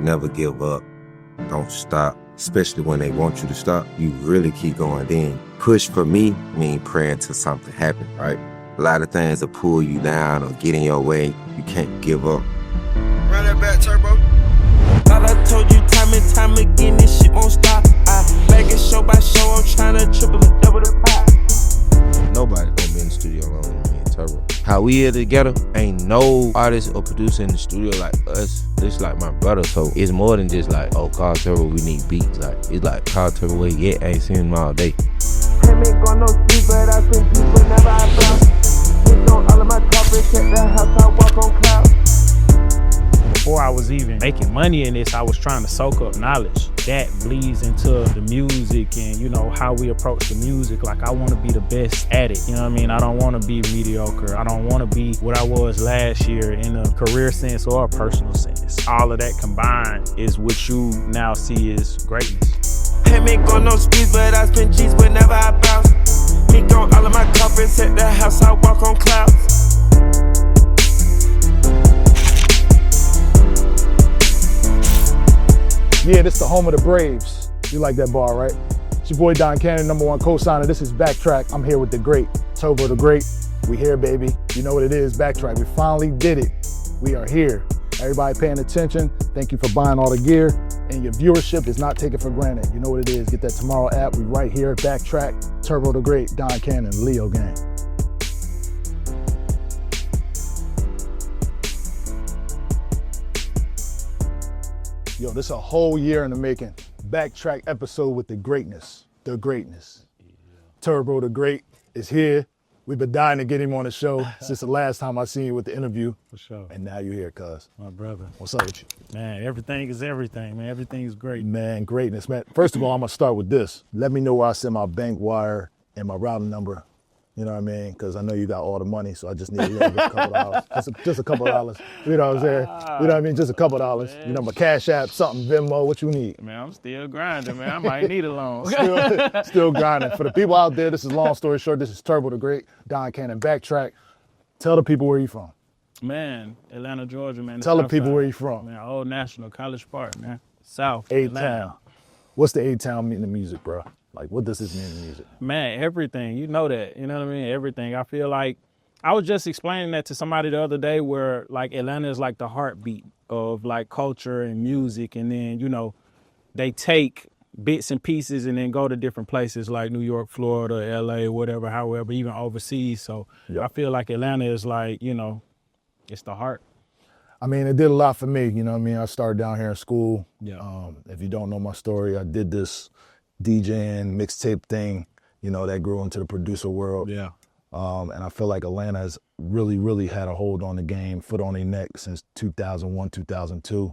Never give up. Don't stop. Especially when they want you to stop, you really keep going. Then push for me mean praying till something happen, right? A lot of things will pull you down or get in your way. You can't give up. Run that back, Turbo. Thought I told you time and time again, this shit won't stop. I bag it show by show, I'm tryna triple and double the pie. Nobody gonna be in the studio alone with me and Turbo. How we here together, ain't no artist or producer in the studio like us. This like my brother, so it's more than just like, oh, call Turbo, we need beats. Like, it's like, call Turbo, where he at? I ain't seen him all day. Him ain't got no sleep, but I been deep whenever I bounce. Hit on all of my carpets, at the house, I walk on clouds. Before I was even making money in this, I was trying to soak up knowledge. That bleeds into the music and, you know, how we approach the music. Like, I want to be the best at it, you know what I mean? I don't want to be mediocre. I don't want to be what I was last year in a career sense or a personal sense. All of that combined is what you now see as greatness. Him ain't got no speed, but I spend G's whenever I bounce. Hit on all of my carpets, at the house, I walk on clouds. Yeah, this is the home of the Braves. You like that bar, right? It's your boy Don Cannon, #1 co-signer. This is BackTrak. I'm here with the great, Turbo the Great. We here, baby. You know what it is, BackTrak. We finally did it. We are here. Everybody paying attention. Thank you for buying all the gear. And your viewership is not taken for granted. You know what it is. Get that Tomorrow app. We right here, BackTrak, Turbo the Great, Don Cannon, Leo Gang. Yo, this is a whole year in the making. BackTrak episode with the greatness. The greatness. Yeah. Turbo the Great is here. We've been dying to get him on the show since the last time I seen you with the interview. For sure. And now you're here, cuz. My brother. What's up with you? Man, everything is everything, man. Everything is great. Man, greatness, man. First of all, I'm gonna start with this. Let me know where I send my bank wire and my routing number. You know what I mean? Because I know you got all the money, so I just need a little bit, a couple dollars. Just a couple dollars. You know what I'm saying? You know what I mean? Just a couple dollars. Man. You know, my Cash App, something, Venmo, what you need. Man, I'm still grinding, man. I might need a loan. Still grinding. For the people out there, this is long story short. This is Turbo the Great, Don Cannon, BackTrak. Tell the people where you from. Man, Atlanta, Georgia, man. Tell the people where you from. Man, Old National, College Park, man. South. A-Town. What's the A-Town mean in music, bro? Like, what does this mean in music? Man, everything. You know that. You know what I mean? Everything. I feel like I was just explaining that to somebody the other day where, like, Atlanta is like the heartbeat of, like, culture and music. And then, you know, they take bits and pieces and then go to different places like New York, Florida, L.A., whatever, however, even overseas. So I feel like Atlanta is like, you know, it's the heart. I mean, it did a lot for me. You know what I mean? I started down here in school. Yeah. If you don't know my story, I did this DJing mixtape thing, you know, that grew into the producer world. Yeah. And I feel like Atlanta has really had a hold on the game, foot on their neck since 2001, 2002.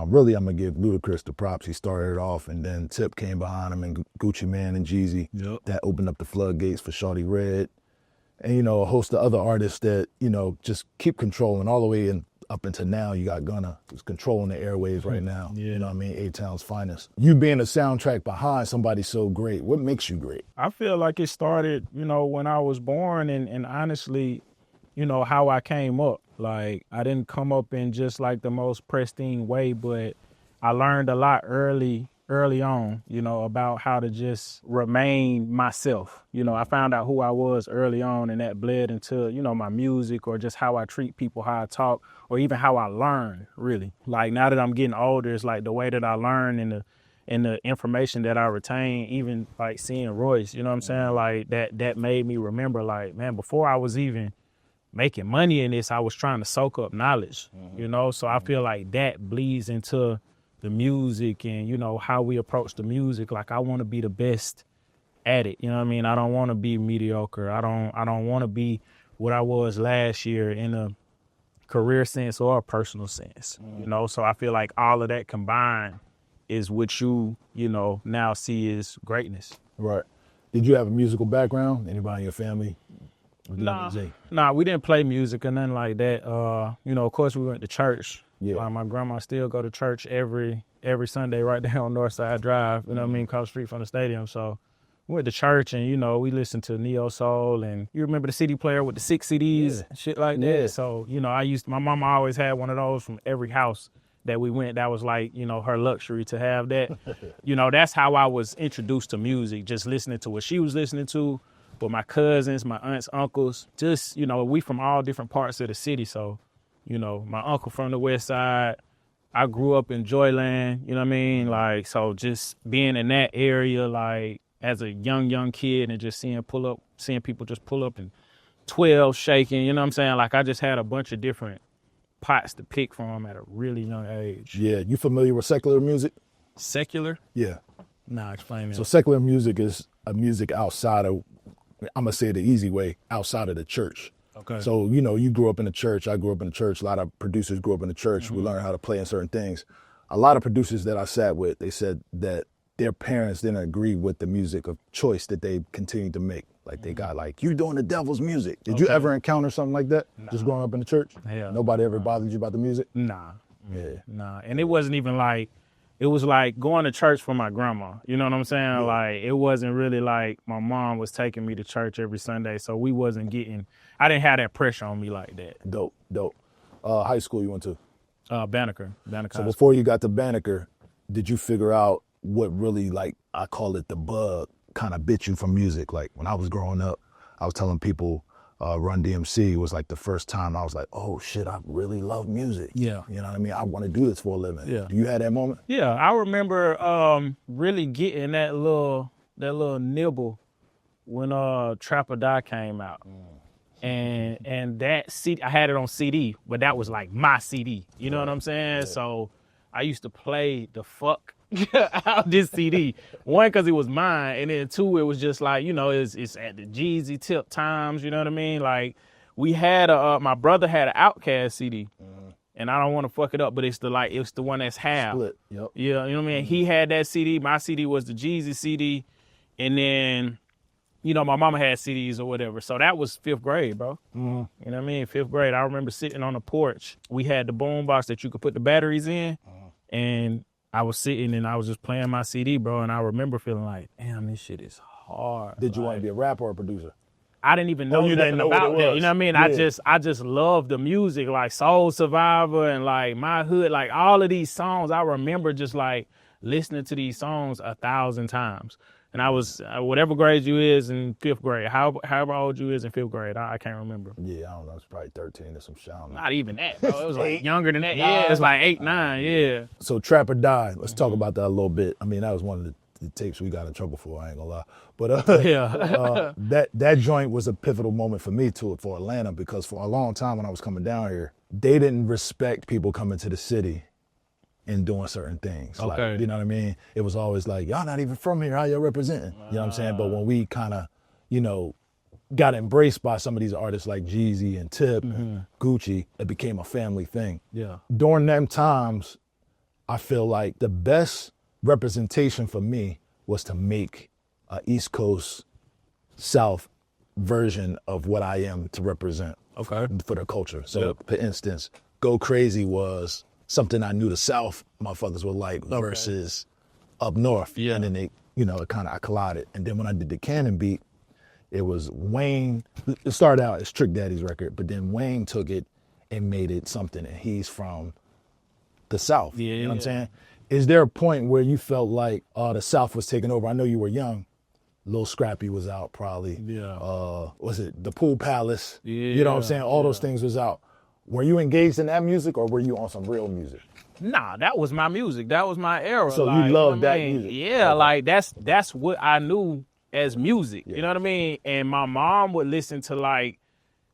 Really, I'm gonna give Ludacris the props. He started it off, and then Tip came behind him, and Gucci Mane and Jeezy. Yep. That opened up the floodgates for Shawty Red, and you know, a host of other artists that, you know, just keep controlling all the way in. Up until now, you got Gunna, who's controlling the airwaves right now. Yeah. You know what I mean? A-Town's finest. You being a soundtrack behind somebody so great, what makes you great? I feel like it started, you know, when I was born and honestly, you know, how I came up. Like, I didn't come up in just like the most pristine way, but I learned a lot early on, you know, about how to just remain myself. You know, I found out who I was early on, and that bled into, you know, my music or just how I treat people, how I talk, or even how I learn, really. Like, now that I'm getting older, it's like the way that I learn and the information that I retain, even like seeing Royce, you know what I'm saying? Like, that made me remember, like, man, before I was even making money in this, I was trying to soak up knowledge, you know? So I feel like that bleeds into the music and, you know, how we approach the music. Like, I want to be the best at it. You know what I mean? I don't want to be mediocre. I don't want to be what I was last year in a career sense or a personal sense, you know? So I feel like all of that combined is what you know, now see as greatness. Right. Did you have a musical background? Anybody in your family? Nah, we didn't play music or nothing like that. You know, of course we went to church. Yeah. My grandma still go to church every Sunday right there on Northside Drive, you know what I mean, across the street from the stadium. So we went to church and, you know, we listened to Neo Soul, and you remember the CD player with the 6 CDs and shit like that. So, you know, my mama always had one of those from every house that we went, that was like, you know, her luxury to have that. You know, that's how I was introduced to music, just listening to what she was listening to, with my cousins, my aunts, uncles, just, you know, we from all different parts of the city. So, you know, my uncle from the West Side, I grew up in Joyland, you know what I mean? Like, so just being in that area, like as a young kid and just seeing people just pull up and 12 shaking, you know what I'm saying? Like I just had a bunch of different pots to pick from at a really young age. Yeah, you familiar with secular music? Secular? Yeah. Nah, explain it. So secular music is a music outside of, I'm gonna say it the easy way, outside of the church. Okay. So, you know, you grew up in the church, I grew up in the church, a lot of producers grew up in the church, we learned how to play in certain things. A lot of producers that I sat with, they said that their parents didn't agree with the music of choice that they continued to make. Like they got like, you doing the devil's music. Did you ever encounter something like that? Nah. Just growing up in the church? Hell, nobody ever bothered you about the music? Nah. Yeah. Nah. And it wasn't even like, it was like going to church for my grandma. You know what I'm saying? Yeah. Like, it wasn't really like my mom was taking me to church every Sunday. So we wasn't getting, I didn't have that pressure on me like that. Dope. High school you went to? Banneker. So before you got to Banneker, did you figure out what really, like, I call it the bug, kind of bit you from music? Like when I was growing up, I was telling people Run DMC was like the first time I was like, oh shit, I really love music. Yeah. You know what I mean? I want to do this for a living. Yeah. Do you have that moment? Yeah, I remember really getting that little nibble when Trap or Die came out. And that CD, I had it on CD, but that was like my CD. You know what I'm saying? Yeah. So I used to play the fuck out this CD. One, because it was mine, and then two, it was just like, you know, it's at the Jeezy tip times, you know what I mean? Like, we had my brother had an Outkast CD, and I don't want to fuck it up, but it's the one that's half. Split, yep. Yeah, you know what I mean? He had that CD, my CD was the Jeezy CD, and then, you know, my mama had CDs or whatever. So that was 5th grade, bro. You know what I mean? 5th grade. I remember sitting on the porch. We had the boom box that you could put the batteries in, and I was sitting and I was just playing my CD, bro, and I remember feeling like, damn, this shit is hard. Did you want to be a rapper or a producer? I didn't even know nothing about that. You know what I mean? Yeah. I just love the music, like Soul Survivor and like My Hood, like all of these songs. I remember just like listening to these songs 1,000 times. And I was, whatever grade you is in 5th grade, however old you is in 5th grade, I can't remember. Yeah, I don't know. It's probably 13 or some shit. Not even that, bro. It was like younger than that. Yeah, it's like 8, 9, yeah. So Trap or Die, let's talk about that a little bit. I mean, that was one of the tapes we got in trouble for, I ain't gonna lie. But that joint was a pivotal moment for me too, for Atlanta, because for a long time when I was coming down here, they didn't respect people coming to the city and doing certain things. Okay. Like, you know what I mean? It was always like, y'all not even from here, how y'all representing? You know what I'm saying? But when we kind of, you know, got embraced by some of these artists like Jeezy and Tip and Gucci, it became a family thing. Yeah. During them times, I feel like the best representation for me was to make a East Coast South version of what I am to represent for the culture. So for instance, Go Crazy was something I knew the South motherfuckers were like versus up north. Yeah. And then they, you know, I collided. And then when I did the Cannon beat, it was Wayne. It started out as Trick Daddy's record, but then Wayne took it and made it something, and he's from the South. Yeah, you know what I'm saying? Is there a point where you felt like the South was taking over? I know you were young. Lil Scrappy was out probably. Yeah. Was it The Pool Palace? Yeah. You know what I'm saying? All those things was out. Were you engaged in that music, or were you on some real music? Nah, that was my music. That was my era. So like, you loved that music? Yeah, like that's what I knew as music. Yeah. You know what I mean? And my mom would listen to like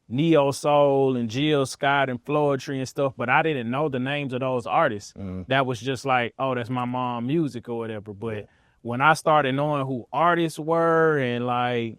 Neo Soul and Jill Scott and Floetry and stuff, but I didn't know the names of those artists. That was just like, oh, that's my mom music or whatever. But when I started knowing who artists were and like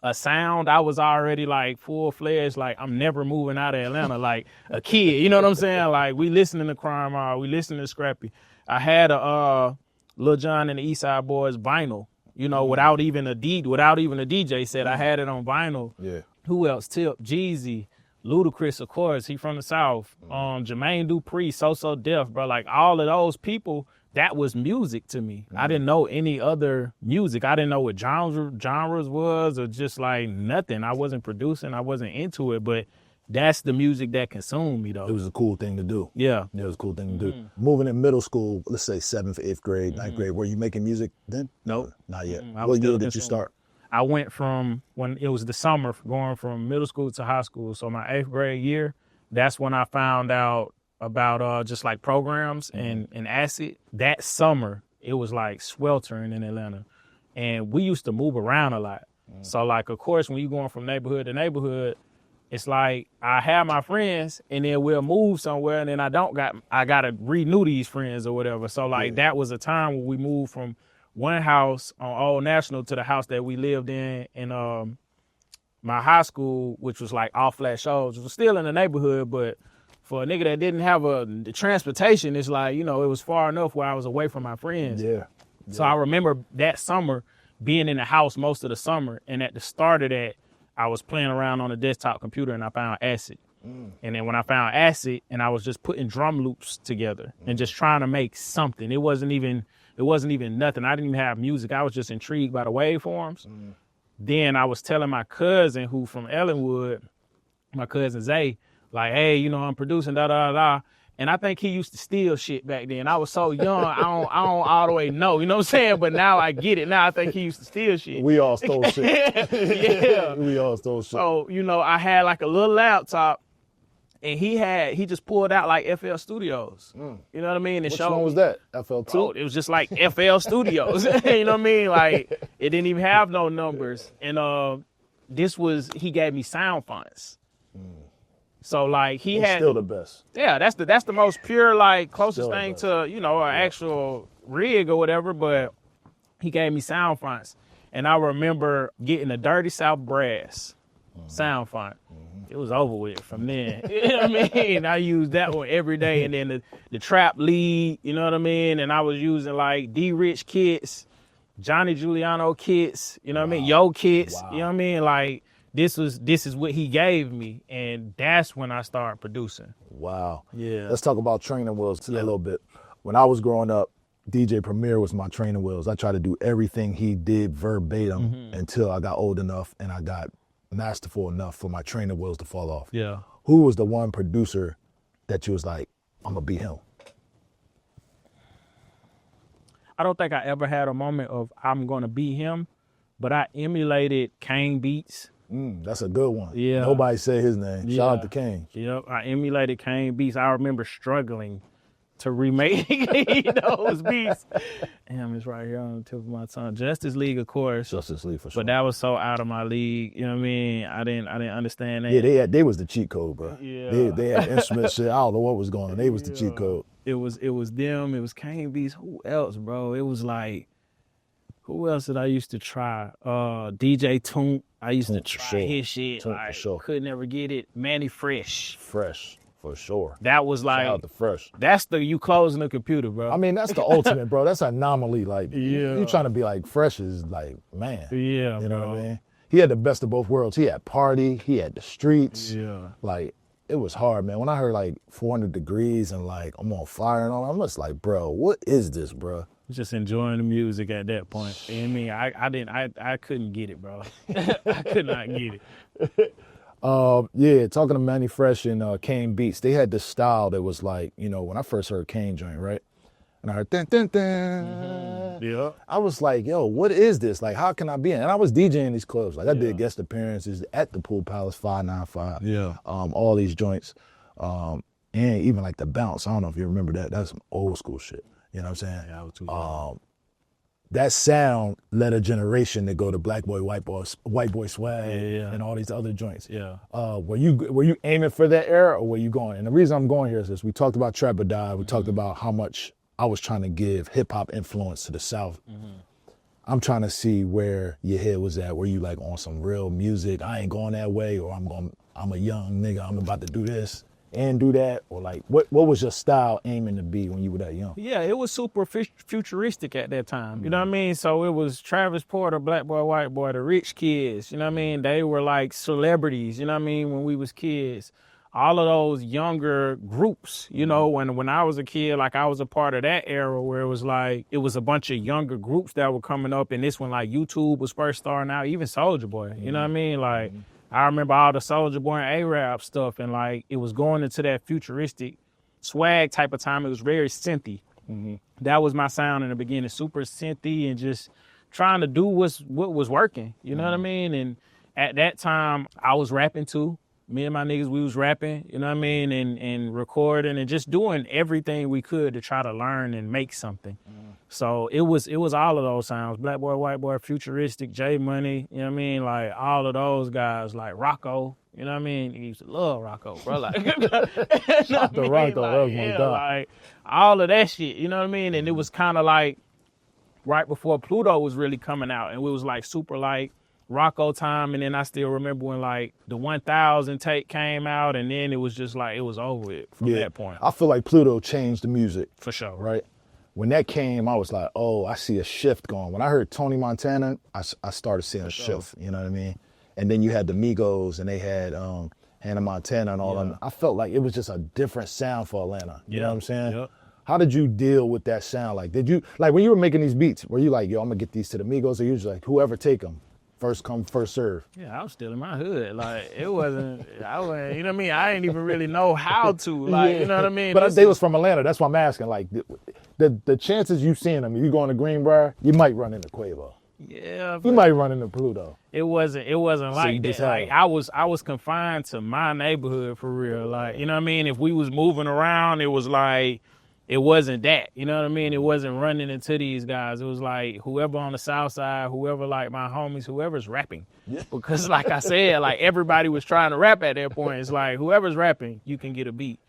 a sound, I was already like full-fledged, like I'm never moving out of Atlanta like a kid, you know what I'm saying? Like we listening to Crime Hall, we listening to Scrappy. I had a Lil Jon and the East Side Boys vinyl, you know, without even a DJ set. I had it on vinyl. Yeah. Who else? Tip, Jeezy, Ludacris, of course, he from the South. Jermaine Dupri, So Def, bro. Like all of those people, that was music to me. I didn't know any other music. I didn't know what genres was or just like nothing. I wasn't producing. I wasn't into it, but that's the music that consumed me though. It was a cool thing to do. Yeah. It was a cool thing to do. Moving in middle school, let's say 7th, 8th grade, 9th grade, were you making music then? Nope. Not yet. I was What year still did you consuming. start? I went from when it was the summer, going from middle school to high school. So my 8th grade year, that's when I found out about just like programs and acid. That summer, it was like sweltering in Atlanta. And we used to move around a lot. So like, of course, when you're going from neighborhood to neighborhood, it's like I have my friends and then we'll move somewhere and then I gotta renew these friends or whatever. So like that was a time when we moved from one house on Old National to the house that we lived in my high school, which was like all flat shows. It was still in the neighborhood, but for a nigga that didn't have the transportation, it's like, you know, it was far enough where I was away from my friends. Yeah. So I remember that summer being in the house most of the summer. And at the start of that, I was playing around on a desktop computer and I found acid. And then when I found acid and I was just putting drum loops together and just trying to make something, it wasn't even nothing. I didn't even have music. I was just intrigued by the waveforms. Then I was telling my cousin who from Ellenwood, my cousin Zay, like, hey, you know, I'm producing da. And I think he used to steal shit back then. I was so young, I don't all the way know, you know what I'm saying? But now I get it. Now I think he used to steal shit. We all stole shit. Yeah. We all stole shit. So, you know, I had like a little laptop and he just pulled out like FL Studios. You know what I mean? And Which one was that? FL2? Bro, it was just like FL Studios. You know what I mean? Like it didn't even have no numbers. And he gave me sound fonts. So like he had still the best. Yeah, that's the most pure, like closest Still thing to, you know, an actual rig or whatever, but he gave me sound fonts. And I remember getting a Dirty South Brass sound font. It was over with from then. You know what I mean? I used that one every day. And then the trap lead, you know what I mean? And I was using like D Rich kits, Johnny Giuliano kits, you know what I mean? Yo kits, you know what I mean? Like this is what he gave me. And that's when I started producing. Wow. Yeah. Let's talk about training wheels a little bit. When I was growing up, DJ Premier was my training wheels. I tried to do everything he did verbatim until I got old enough and I got masterful enough for my training wheels to fall off. Yeah. Who was the one producer that you was like, I'm gonna be him? I don't think I ever had a moment of I'm gonna be him, but I emulated Kane Beats. That's a good one. Yeah. Nobody said his name. Yeah. Shout out to Kane. Yep, I emulated Kane Beats. I remember struggling to remake those beats. Damn, it's right here on the tip of my tongue. Justice League, of course. Justice League for sure. But that was so out of my league. You know what I mean? I didn't understand that. Yeah, they was the cheat code, bro. Yeah. They had instrument shit. I don't know what was going on. They was the cheat code. It was them. It was Kane Beats. Who else, bro? It was like, who else did I used to try? DJ Toon. I used to try his shit. Toon like, for sure. Could never get it. Manny Fresh. Fresh, for sure. That was like, Shout out to Fresh. that's you closing the computer, bro. I mean, that's the ultimate, bro. That's an anomaly. Like, you trying to be like Fresh is like, man. Yeah, You know bro. what I mean? He had the best of both worlds. He had party. He had the streets. Yeah. Like, it was hard, man. When I heard like 400 degrees and like I'm on fire and all, I'm just like, bro, what is this, bro? Just enjoying the music at that point. You know what I mean? I couldn't get it, bro. I could not get it. Yeah, talking to Manny Fresh and Kane Beats, they had this style that was like, you know, when I first heard Kane joint, right? And I heard dun, dun, dun. Yeah. I was like, yo, what is this? Like, how can I be in? And I was DJing these clubs. Like, I did guest appearances at the Pool Palace 595. Yeah. All these joints. And even like the Bounce. I don't know if you remember that. That's some old school shit. You know what I'm saying? Yeah, I was too young. That sound led a generation to go to Black Boy, White Boy Swag, Yeah. and all these other joints. Yeah. Were you aiming for that era, or were you going? And the reason I'm going here is this: we talked about Trap or Die. We talked about how much I was trying to give hip hop influence to the South. I'm trying to see where your head was at. Were you like on some real music? I ain't going that way, or I'm a young nigga. I'm about to do this and do that, or like what was your style aiming to be when you were that young? Yeah, it was super futuristic at that time. You know what I mean? So it was Travis Porter, Black Boy, White Boy, the Rich Kids. You know what I mean? They were like celebrities, you know what I mean, when we was kids. All of those younger groups, you know, when I was a kid, like I was a part of that era where it was like, it was a bunch of younger groups that were coming up. And this when like YouTube was first starting out, even Soulja Boy, you know what I mean? Like I remember all the Soulja Boy and A-Rap stuff, and like it was going into that futuristic swag type of time. It was very synthy. That was my sound in the beginning, super synthy and just trying to do what was working. You know what I mean? And at that time, I was rapping too. Me and my niggas, we was rapping, you know what I mean, and recording and just doing everything we could to try to learn and make something. So it was all of those sounds, Black Boy, White Boy, Futuristic, J Money, you know what I mean, like all of those guys, like Rocco, you know what I mean. He used to love Rocco, bro. Like, Shout out to Rocco, that was my dog. like all of that shit, you know what I mean. And it was kind of like right before Pluto was really coming out, and we was like super like Rocco time, and then I still remember when like the 1000 tape came out, and then it was just like it was over with from that point. I feel like Pluto changed the music. For sure. Right? When that came, I was like, oh, I see a shift going. When I heard Tony Montana, I started seeing a shift, you know what I mean? And then you had the Migos, and they had Hannah Montana and all them. I felt like it was just a different sound for Atlanta. You know what I'm saying? Yep. How did you deal with that sound? Like, did you, like when you were making these beats, were you like, yo, I'm gonna get these to the Migos, or you just like, whoever take them? First come, first serve. Yeah, I was still in my hood. Like it wasn't, I wasn't, you know what I mean? I didn't even really know how to, like, you know what I mean? But they was from Atlanta. That's why I'm asking. Like the chances you seeing them, if you going to Greenbrier, you might run into Quavo. Yeah, You might run into Pluto. it wasn't like you that. just Like I was confined to my neighborhood for real. Like, you know what I mean? If we was moving around, it was like it wasn't that. You know what I mean? It wasn't running into these guys. It was like whoever on the south side, whoever like my homies, whoever's rapping. Yeah. Because like I said, like everybody was trying to rap at that point. It's like whoever's rapping, you can get a beat.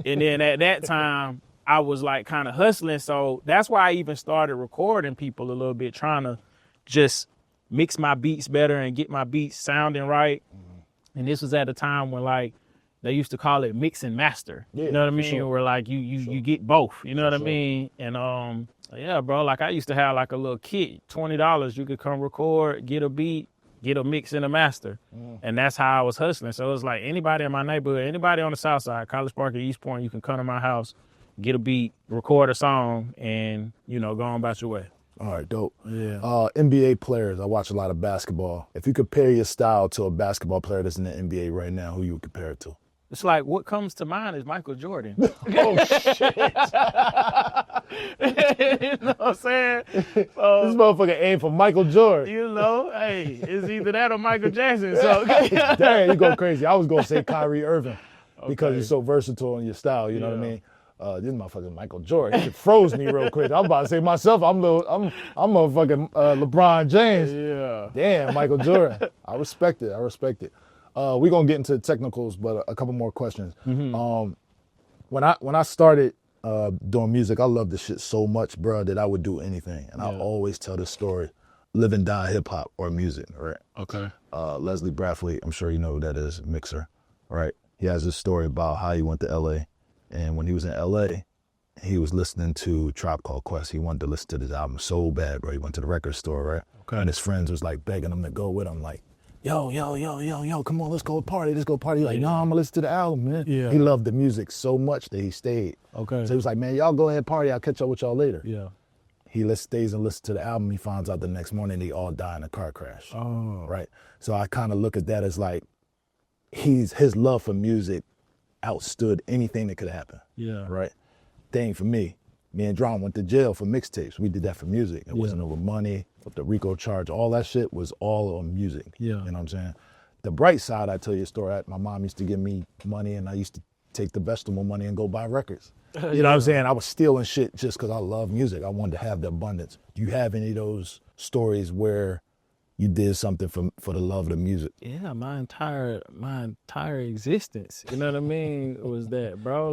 And then at that time, I was like kind of hustling. So that's why I even started recording people a little bit, trying to just mix my beats better and get my beats sounding right. And this was at a time when like they used to call it mix and master. Yeah, you know what I mean? sure. Where like you get both. You know what I mean? And yeah, bro, like I used to have like a little kit, $20. You could come record, get a beat, get a mix and a master. And that's how I was hustling. So it was like anybody in my neighborhood, anybody on the south side, College Park or East Point, you can come to my house, get a beat, record a song, and, you know, go on about your way. All right, dope. Yeah. NBA players, I watch a lot of basketball. If you compare your style to a basketball player that's in the NBA right now, who you would compare it to? It's like what comes to mind is Michael Jordan. Oh, shit. You know what I'm saying? So, This motherfucker aimed for Michael Jordan. you know, hey, it's either that or Michael Jackson. So Damn, you go crazy. I was going to say Kyrie Irving because Okay. you're so versatile in your style, you know what I mean? This motherfucker Michael Jordan. It froze me real quick. I'm about to say myself, I'm a fucking LeBron James. yeah. Damn, Michael Jordan. I respect it. We're gonna get into the technicals, but a couple more questions. When I started doing music, I loved this shit so much, bro, that I would do anything. And I always tell this story, live and die hip hop or music, right? Okay. Leslie Brathwaite, I'm sure you know who that is, mixer, right? He has this story about how he went to LA. And when he was in LA, he was listening to Tribe Called Quest. He wanted to listen to this album so bad, bro. He went to the record store, right? Okay. And his friends was like begging him to go with him, like, yo, come on, let's go party. He's like, no, I'm gonna listen to the album, man. Yeah. He loved the music so much that he stayed. Okay. So he was like, man, y'all go ahead party. I'll catch up with y'all later. Yeah. He stays and listens to the album. He finds out the next morning they all die in a car crash. Oh. Right? So I kind of look at that as like, his love for music outstood anything that could happen. Yeah. Right? Thing for me. Me and Dron went to jail for mixtapes. We did that for music. It wasn't over money, the RICO charge, all that shit was all on music. Yeah. You know what I'm saying? The bright side, I tell you a story. My mom used to give me money and I used to take the vegetable money and go buy records. You know what I'm saying? I was stealing shit just because I love music. I wanted to have the abundance. Do you have any of those stories where you did something for the love of the music? Yeah, my entire existence, you know what I mean, was that, bro.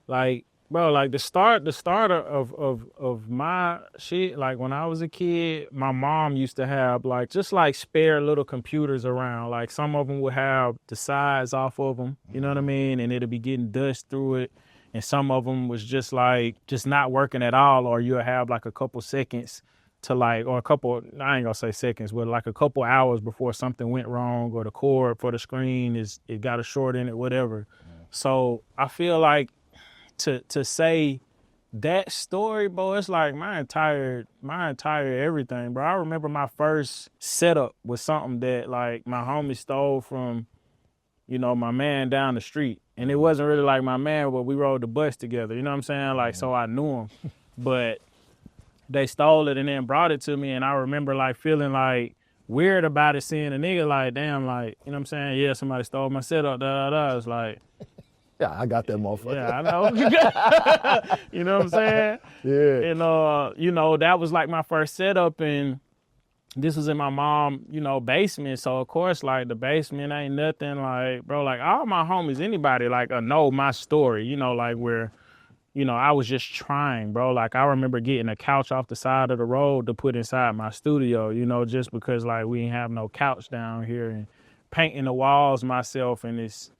Like the start of my shit, like when I was a kid, my mom used to have like just like spare little computers around. Like some of them would have the sides off of them, you know what I mean, and it'll be getting dust through it. And some of them was just not working at all, or you'll have like a couple seconds to like, or a couple, I ain't gonna say seconds, but like a couple hours before something went wrong, or the cord for the screen it got a short in it, whatever. So I feel like to say That story, bro, it's like my entire everything, bro. I remember my first setup was something that like my homie stole from, my man down the street. And it wasn't really like my man, but we rode the bus together. You know what I'm saying? Like, so I knew him. But they stole it and then brought it to me. And I remember like feeling like weird about it, seeing a nigga like, damn, like, you know what I'm saying? Yeah, somebody stole my setup, It's like, Yeah, I got that motherfucker. yeah, I know. You know what I'm saying? Yeah. And, that was like my first setup, and this was in my mom, basement. So, of course, like, the basement ain't nothing like, bro, like, all my homies, anybody, like, know my story, like, where, I was just trying, bro. Like, I remember getting a couch off the side of the road to put inside my studio, just because, like, we didn't have no couch down here, and painting the walls myself, and it's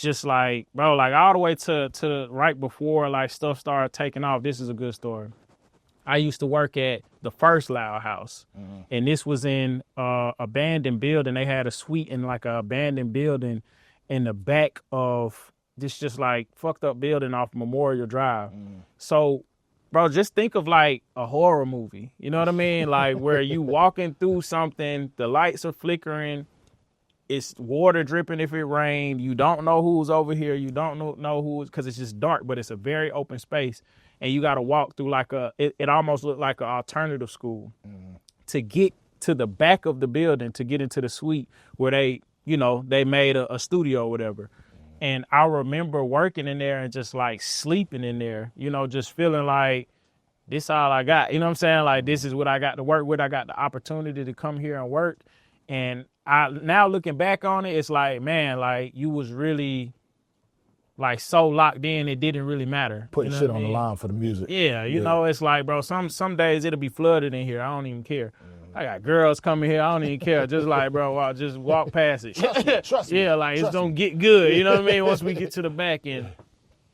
just like, bro, like all the way to right before like stuff started taking off. This is a good story. I used to work at the first Loud House, and this was in abandoned building. They had a suite in like a abandoned building in the back of this just like fucked up building off Memorial Drive. So, bro, just think of like a horror movie. You know what I mean? Like where you walking through something, the lights are flickering. It's water dripping if it rained. You don't know who's over here. You don't know who's, because it's just dark, but it's a very open space. And you got to walk through like it almost looked like an alternative school to get to the back of the building, to get into the suite where they made a studio or whatever. And I remember working in there and just like sleeping in there, just feeling like this all I got. You know what I'm saying? Like this is what I got to work with. I got the opportunity to come here and work. And now looking back on it, it's like, man, like you was really like so locked in, it didn't really matter. Putting shit on the line for the music. Yeah, you know, it's like, bro, some days it'll be flooded in here. I don't even care. I got girls coming here. I don't even care. Just like, bro, I'll just walk past it. Trust me. Yeah, like it's gonna get good. You know what I mean? Once we get to the back end.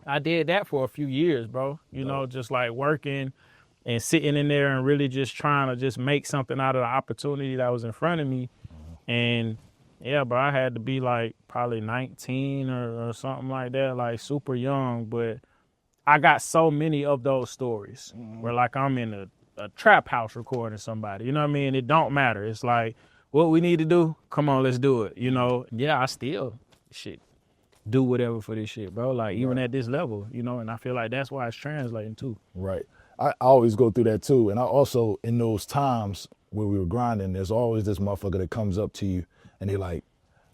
I did that for a few years, bro. Just like working and sitting in there and really just trying to just make something out of the opportunity that was in front of me. And yeah, bro, I had to be like probably 19 or something like that, like super young. But I got so many of those stories where like I'm in a trap house recording somebody, you know what I mean? It don't matter. It's like, what we need to do, come on, let's do it, Yeah, I still do whatever for this shit, bro. Like even at this level, and I feel like that's why it's translating too. Right. I always go through that too. And I also, in those times where we were grinding, there's always this motherfucker that comes up to you and they like,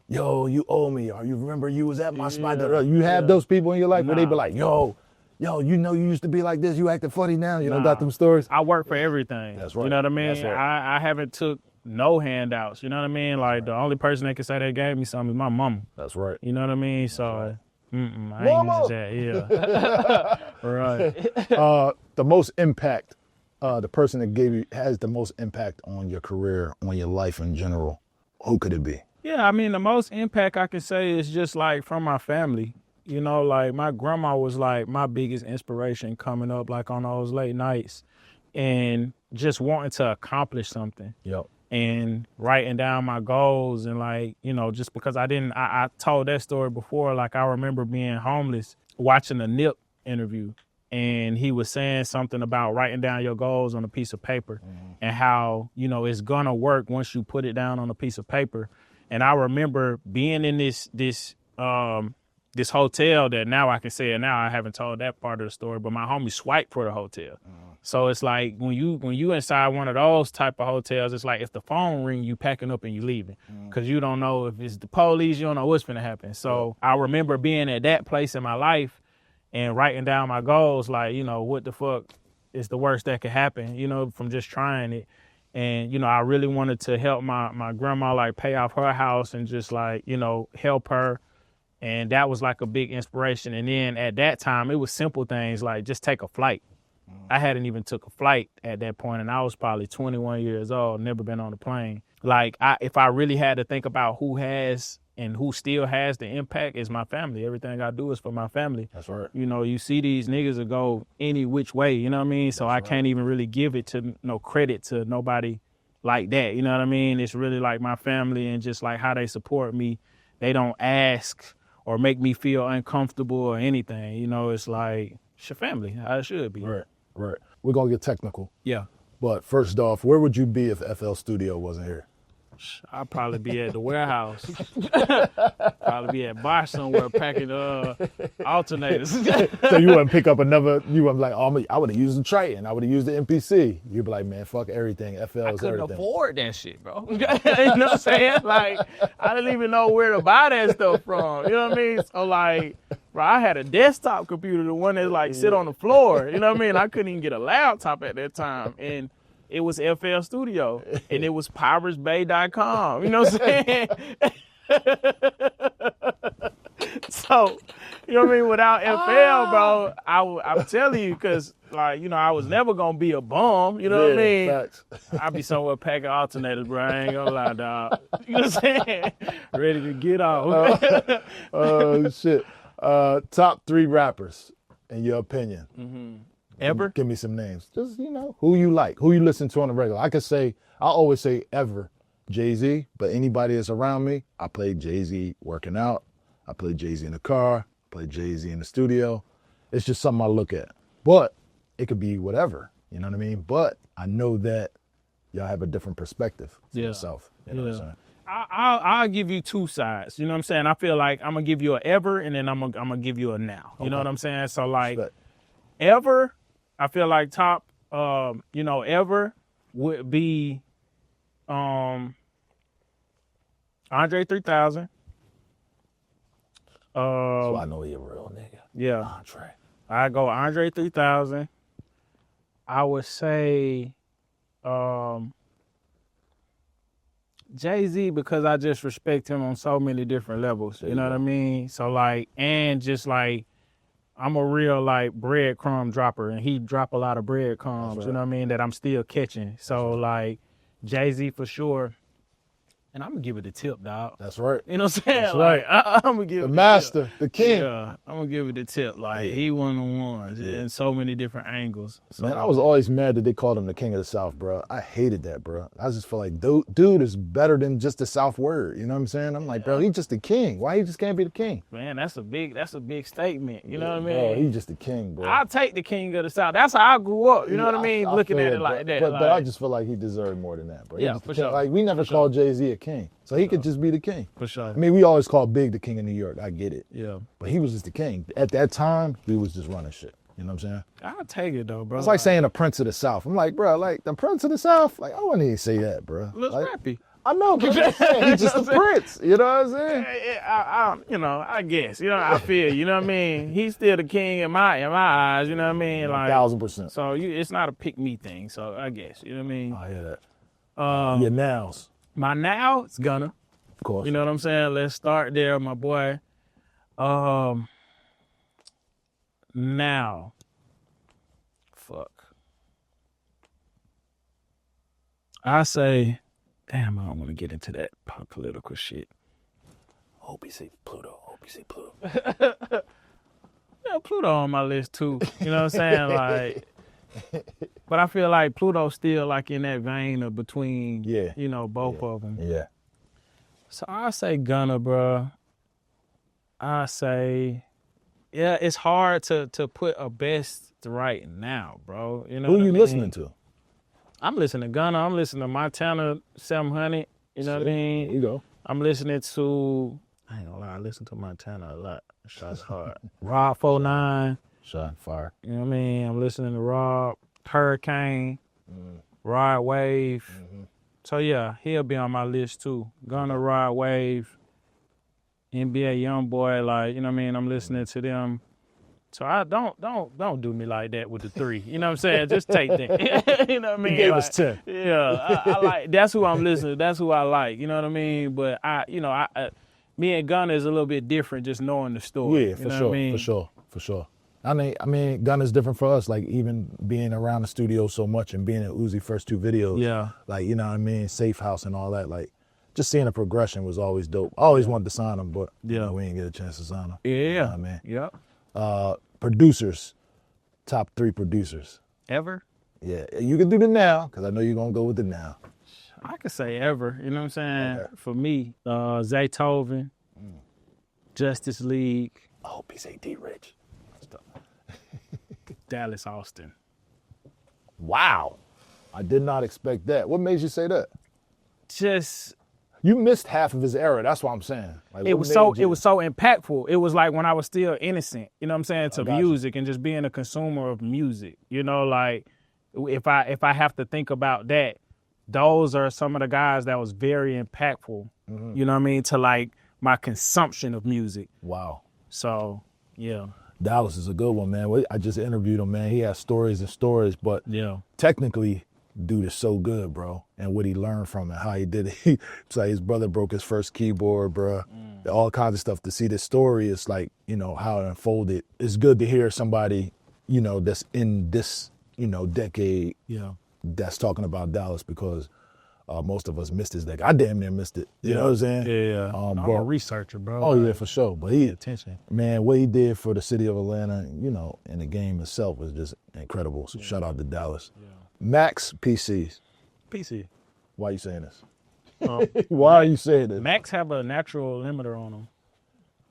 yo, you owe me, or you remember you was at my spot. You have those people in your life where they be like, yo, you used to be like this, you acting funny now, got them stories. I work for everything. That's right. You know what I mean? That's right. I haven't took no handouts, you know what I mean? Like the only person that can say they gave me something is my mama. That's right. You know what I mean? So I ain't using that, yeah. Right. The most impact, the person that has the most impact on your career, on your life in general, who could it be? Yeah, I mean, the most impact I can say is just like from my family. Like my grandma was like my biggest inspiration coming up, like on those late nights and just wanting to accomplish something. Yep. And writing down my goals and like, just because I told that story before, like I remember being homeless, watching a Nip interview, and he was saying something about writing down your goals on a piece of paper and how, it's gonna work once you put it down on a piece of paper. And I remember being in this hotel that now I can say it now. I haven't told that part of the story, but my homie swiped for the hotel. So it's like when you inside one of those type of hotels, it's like if the phone ring, you packing up and you leaving because you don't know if it's the police, you don't know what's gonna happen. So I remember being at that place in my life and writing down my goals, like, what the fuck is the worst that could happen, from just trying it. And, I really wanted to help my grandma, like, pay off her house and just, like, help her. And that was, like, a big inspiration. And then at that time, it was simple things like just take a flight. I hadn't even took a flight at that point, and I was probably 21 years old, never been on a plane. Like, if I really had to think about who has and who still has the impact, is my family. Everything I do is for my family. That's right. You see these niggas that go any which way, you know what I mean? So I can't even really give it to no credit to nobody like that, you know what I mean? It's really like my family and just like how they support me. They don't ask or make me feel uncomfortable or anything. It's like It's your family. How it should be. Right. We're gonna get technical. Yeah. But first off, where would you be if FL Studio wasn't here? I'd probably be at the warehouse. Probably be at Bosch somewhere packing alternators. So you wouldn't pick up another, you wouldn't be like, oh, I would have used the Triton, I would have used the MPC. You'd be like, man, fuck everything, FL I is couldn't everything. afford that shit, bro. You know what I'm saying? Like, I didn't even know where to buy that stuff from. You know what I mean? So like, bro, I had a desktop computer, the one that like sit on the floor. You know what I mean? I couldn't even get a laptop at that time. And it was FL Studio, and it was powersbay.com. You know what I'm saying? So, you know what I mean? Without FL, bro, I'm telling you, because, like, you know, I was never going to be a bum. You know what I mean? Facts. I'd be somewhere packing alternators, bro. I ain't going to lie, dog. You know what I'm saying? Ready to get off. Oh, shit. Top 3 rappers, in your opinion. Ever? Give me some names. Just, you know, who you like, who you listen to on the regular. I always say ever Jay-Z, but anybody that's around me, I play Jay-Z working out. I play Jay-Z in the car, play Jay-Z in the studio. It's just something I look at. But it could be whatever, you know what I mean? But I know that y'all have a different perspective for yourself. You know what I'm saying? I'll give you 2 sides. You know what I'm saying? I feel like I'm going to give you an ever, and then I'm gonna give you a now. You know what I'm saying? So, like, ever, I feel like top, you know, ever would be Andre 3000. So I know you're a real nigga. Yeah. Andre. I go Andre 3000. I would say Jay-Z, because I just respect him on so many different levels. You know what I mean? So, like, and just like, I'm a real, like, breadcrumb dropper, and he drop a lot of breadcrumbs, you know what I mean, that I'm still catching. So, like, Jay-Z for sure. And I'm going to give it a tip, dog. That's right. You know what I'm saying? That's like, right. I'm going to give The it master, a tip. the king. Yeah, I'm going to give it a tip. Like, he one of the ones in so many different angles. So, Man, I was always mad that they called him the king of the South, bro. I hated that, bro. I just feel like dude is better than just the South word. You know what I'm saying? I'm like, bro, he's just the king. Why he just can't be the king? Man, that's a big statement. You know what I mean? Bro, he's just the king, bro. I'll take the king of the South. That's how I grew up. You know what I mean? Looking feel at it like that. But I just feel like he deserved more than that, bro. He Yeah, just the for king. sure. Like, we never called Jay-Z a king. So he could just be the king. For sure. I mean, we always called Big the king of New York. I get it. Yeah. But he was just the king. At that time, we was just running shit. You know what I'm saying? I'll take it, though, bro. It's like saying the Prince of the South. I'm like, bro, like the Prince of the South? Like, I wouldn't even say that, bro. Looks like, rappy. I know, but I'm saying, he's just the prince. You know what I'm saying? You know, I guess. You know, I feel. You know what I mean? He's still the king in my eyes. You know what I mean? Like 1,000%. So it's not a pick me thing. So I guess. You know what I mean? I hear that. Your nows. My now, it's Gunna. Of course. You know what I'm saying? Let's start there, my boy. Now. Fuck. I say, damn, I don't want to get into that political shit. Hope you say Pluto. Hope you say Pluto. Yeah, Pluto on my list too. You know what I'm saying? Like, but I feel like Pluto's still like in that vein of between, you know, both of them. Yeah. So I say Gunna, bro. I say, yeah, it's hard to put a best right now, bro. You know Who what you I mean? listening to? I'm listening to Gunna. I'm listening to Montana 700. You know what I mean? There you go. I'm listening to, I ain't gonna lie, I listen to Montana a lot. Shots hard. Rob 49. Shot fire. You know what I mean? I'm listening to Rob, Hurricane, Ride Wave. So yeah, he'll be on my list too. Gunna, Ride Wave, NBA Youngboy, like, you know what I mean? I'm listening to them. So I don't do me like that with the 3. You know what I'm saying? Just take that. You know what I mean? You gave like, us 10. Yeah, I like, that's who I'm listening to. That's who I like. You know what I mean? But me and Gunna is a little bit different, just knowing the story. Yeah, for you know sure, what I mean? for sure. I mean, Gunna's different for us. Like, even being around the studio so much and being in Uzi's first 2 videos. Yeah. Like, you know what I mean? Safe House and all that. Like, just seeing the progression was always dope. I always wanted to sign him, but you know, we didn't get a chance to sign him. Yeah. You know what I mean? Yep. Producers. Top 3 producers. Ever? Yeah. You can do the now, because I know you're going to go with the now. I could say ever. You know what I'm saying? Okay. For me, Zaytoven, Justice League. I hope he say D Rich. Dallas, Austin. Wow. I did not expect that. What made you say that? Just You missed half of his era. That's what I'm saying. Like, it what was made so you- it was so impactful. It was like when I was still innocent, you know what I'm saying, to got you. music and just being a consumer of music. You know, like if I have to think about that, those are some of the guys that was very impactful, you know what I mean, to like my consumption of music. Wow. So, yeah. Dallas is a good one, man. I just interviewed him, man. He has stories and stories, but Yeah. technically, dude is so good, bro. And what he learned from it, how he did it. It's like his brother broke his first keyboard, bro. All kinds of stuff. To see this story, it's like, you know, how it unfolded. It's good to hear somebody, you know, that's in this, you know, decade, Yeah. that's talking about Dallas, because most of us missed his decade. I damn near missed it. You know what I'm saying? Yeah. I'm bro. a researcher, bro. Oh, yeah, for sure. But he, Attention. man, what he did for the city of Atlanta, you know, and the game itself was just incredible. So shout out to Dallas. Max PCs. PC. Why are you saying this? Why are you saying this? Macs have a natural limiter on them.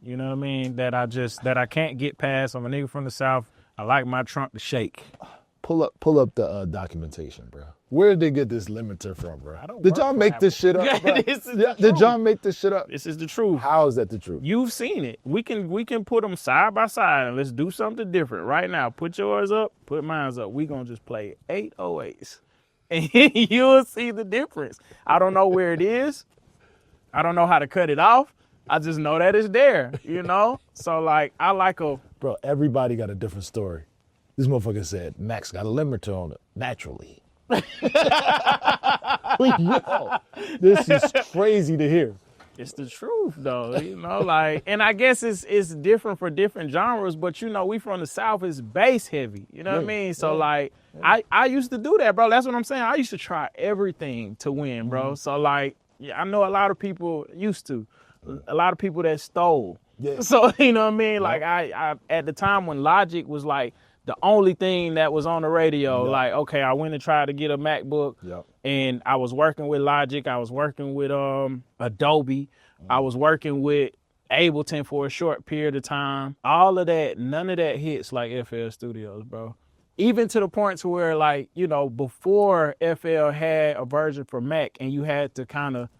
You know what I mean? That I can't get past. I'm a nigga from the South. I like my trunk to shake. Pull up the documentation, bro. Where did they get this limiter from, bro? don't Did work y'all for make Apple. this shit up, bro? This is the Did truth. y'all make this shit up? This is the truth. How is that the truth? You've seen it. We can put them side by side and let's do something different right now. Put yours up, put mine up. We gonna just play 808s, and you'll see the difference. I don't know where it is. I don't know how to cut it off. I just know that it's there. You know. So like I like a. Bro, everybody got a different story. This motherfucker said Max got a limiter on it naturally. Yo, this is crazy to hear. It's the truth though, you know, like, and I guess it's different for different genres, but you know, we from the South, it's bass heavy, you know what I mean? So like, I used to do that, bro. That's what I'm saying. I used to try everything to win, bro. So like, yeah, I know a lot of people used to, a lot of people that stole. Yeah. So, you know what I mean? Like I at the time when Logic was like the only thing that was on the radio, like, okay, I went and tried to get a MacBook and I was working with Logic. I was working with Adobe. I was working with Ableton for a short period of time. All of that, none of that hits like FL Studios, bro. Even to the point to where, like, you know, before FL had a version for Mac and you had to kind of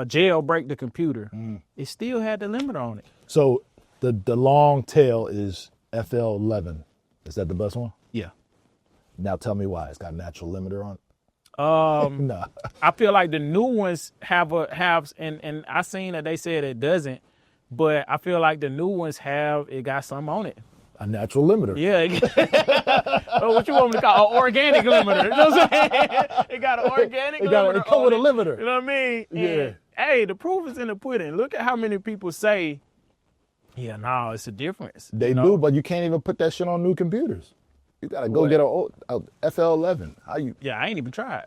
jailbreak the computer, it still had the limiter on it. So the long tail is FL11. Is that the best one? Yeah. Now tell me why. It's got a natural limiter on it. Nah. I feel like the new ones have and I seen that they said it doesn't, but I feel like the new ones it got something on it. A natural limiter. Yeah. What you want me to call an organic limiter? You know what I'm saying? It got an organic limiter. It come with a on limiter. You know what I mean? Yeah. And, hey, the proof is in the pudding. Look at how many people say, yeah, no, it's a difference. They you know? do, but you can't even put that shit on new computers. You gotta go get a FL11. How you? Yeah, I ain't even tried.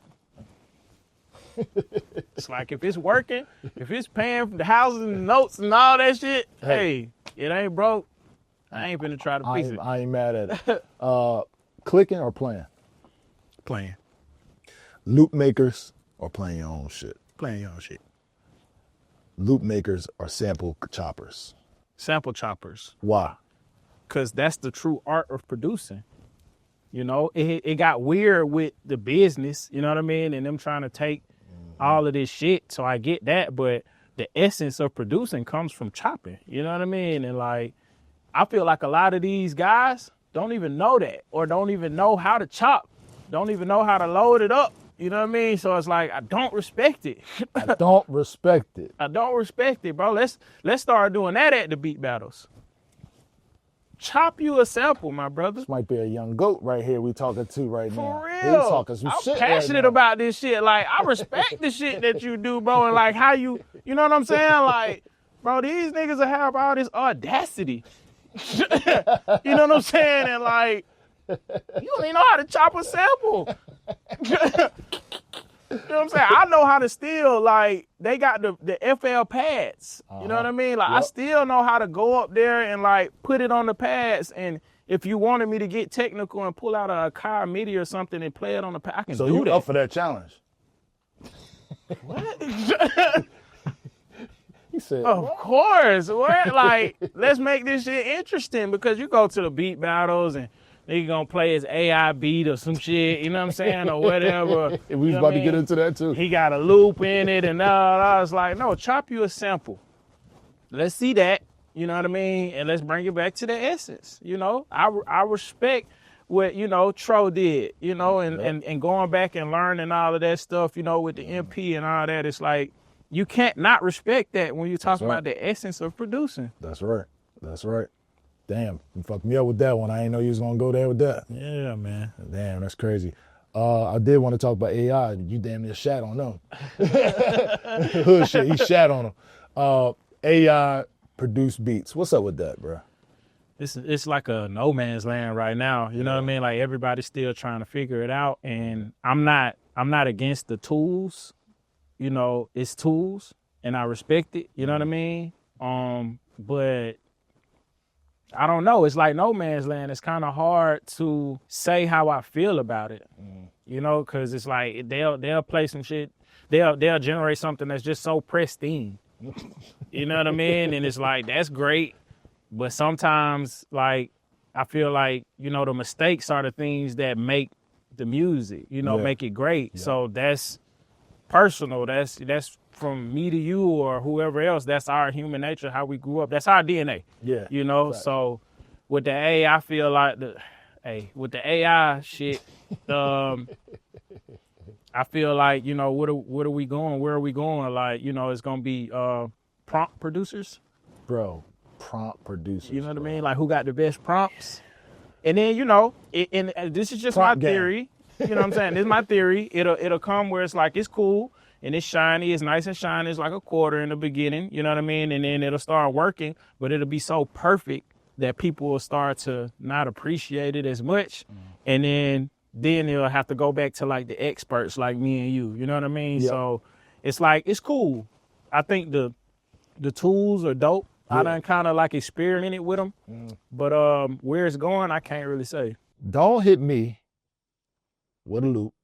It's like if it's working, if it's paying for the houses and notes and all that shit, hey, it ain't broke. I ain't finna try to fix it. I ain't mad at it. Clicking or playing? Playing. Loop makers or playing your own shit? Playing your own shit. Loop makers or sample choppers? Sample choppers. Why? Because that's the true art of producing. You know, it got weird with the business, you know what I mean? And them trying to take all of this shit. So I get that, but the essence of producing comes from chopping, you know what I mean? And like, I feel like a lot of these guys don't even know that, or don't even know how to chop, don't even know how to load it up. You know what I mean? So it's like, I don't respect it. I don't respect it. I don't respect it, bro. Let's start doing that at the beat battles. Chop you a sample, my brother. This might be a young goat right here we talking to right now. For real. He's talking some I'm shit passionate right now. about this shit. Like, I respect the shit that you do, bro. And like how you know what I'm saying? Like, bro, these niggas will have all this audacity. You know what I'm saying? And like, you don't even know how to chop a sample. You know what I'm saying? I know how to still, like, they got the FL pads. You know what I mean? Like, I still know how to go up there and, like, put it on the pads. And if you wanted me to get technical and pull out a car MIDI or something and play it on the pad, I can So do you that. up for that challenge? What? He said, Of course. What? Like, let's make this shit interesting, because you go to the beat battles and Nigga gonna play his AI beat or some shit, you know what I'm saying, or whatever. We was about to get into that too. He got a loop in it, and I was like, no, chop you a sample. Let's see that, you know what I mean, and let's bring it back to the essence, you know. I respect what, you know, Tro did, you know, and going back and learning all of that stuff, you know, with the MP and all that. It's like, you can't not respect that when you talk about the essence of producing. That's right. That's right. Damn, you fucked me up with that one. I didn't know you was gonna go there with that. Yeah, man. Damn, that's crazy. I did want to talk about AI. You damn near shat on them. Hood shit, he shat on them. AI produced beats. What's up with that, bro? It's like a no man's land right now. You know what I mean? Like everybody's still trying to figure it out. And I'm not against the tools. You know, it's tools and I respect it. You know what I mean? But I don't know. It's like no man's land. It's kind of hard to say how I feel about it. You know, because it's like they'll play some shit. They'll generate something that's just so pristine. You know what I mean? And it's like, that's great. But sometimes, like, I feel like, you know, the mistakes are the things that make the music, you know, make it great. Yeah. So that's personal. That's from me to you or whoever else. That's our human nature, how we grew up. That's our DNA. Yeah. You know, right. So with the AI, I feel like with the AI shit, I feel like, you know, what are we going? Where are we going? Like, you know, it's gonna be prompt producers. Bro, prompt producers. You know what I mean? Like, who got the best prompts? And then, you know, and this is just prompt my theory. You know what I'm saying? This is my theory. It'll come where it's like, it's cool and it's shiny, it's nice and shiny, it's like a quarter in the beginning, you know what I mean? And then it'll start working, but it'll be so perfect that people will start to not appreciate it as much. And then it'll have to go back to like the experts like me and you know what I mean? Yep. So it's like, it's cool. I think the tools are dope. I done kind of like experimented with them, but where it's going, I can't really say. Don't hit me with a loop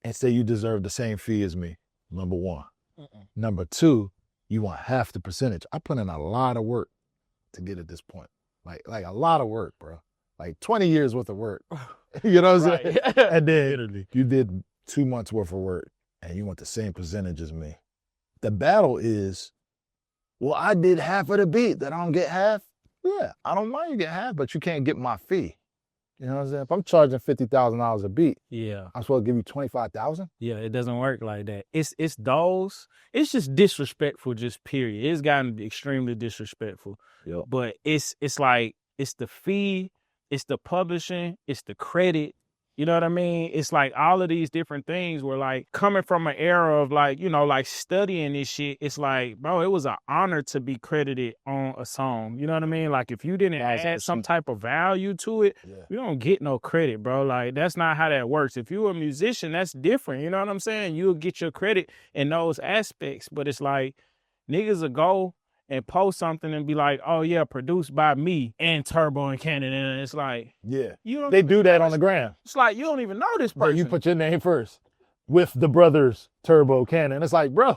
and say you deserve the same fee as me, number one. Number two, you want half the percentage. I put in a lot of work to get at this point. Like a lot of work, bro. Like 20 years worth of work. You know what I'm saying? And then you did 2 months worth of work and you want the same percentage as me. The battle is, well, I did half of the beat, that I don't get half. Yeah, I don't mind you get half, but you can't get my fee. You know what I'm saying? If I'm charging $50,000 a beat, I'm supposed to give you $25,000. Yeah, it doesn't work like that. It's just disrespectful, just period. It's gotten extremely disrespectful. Yep. But it's like, it's the fee, it's the publishing, it's the credit. You know what I mean? It's like all of these different things were like coming from an era of like, you know, like studying this shit. It's like, bro, it was an honor to be credited on a song. You know what I mean? Like if you didn't add some type of value to it, you don't get no credit, bro. Like that's not how that works. If you're a musician, that's different. You know what I'm saying? You'll get your credit in those aspects. But it's like niggas will go and post something and be like, oh yeah, produced by me and Turbo and Cannon. And it's like, they do that on the gram. It's like, you don't even know this person. But you put your name first with the brothers Turbo, Cannon. It's like, bro,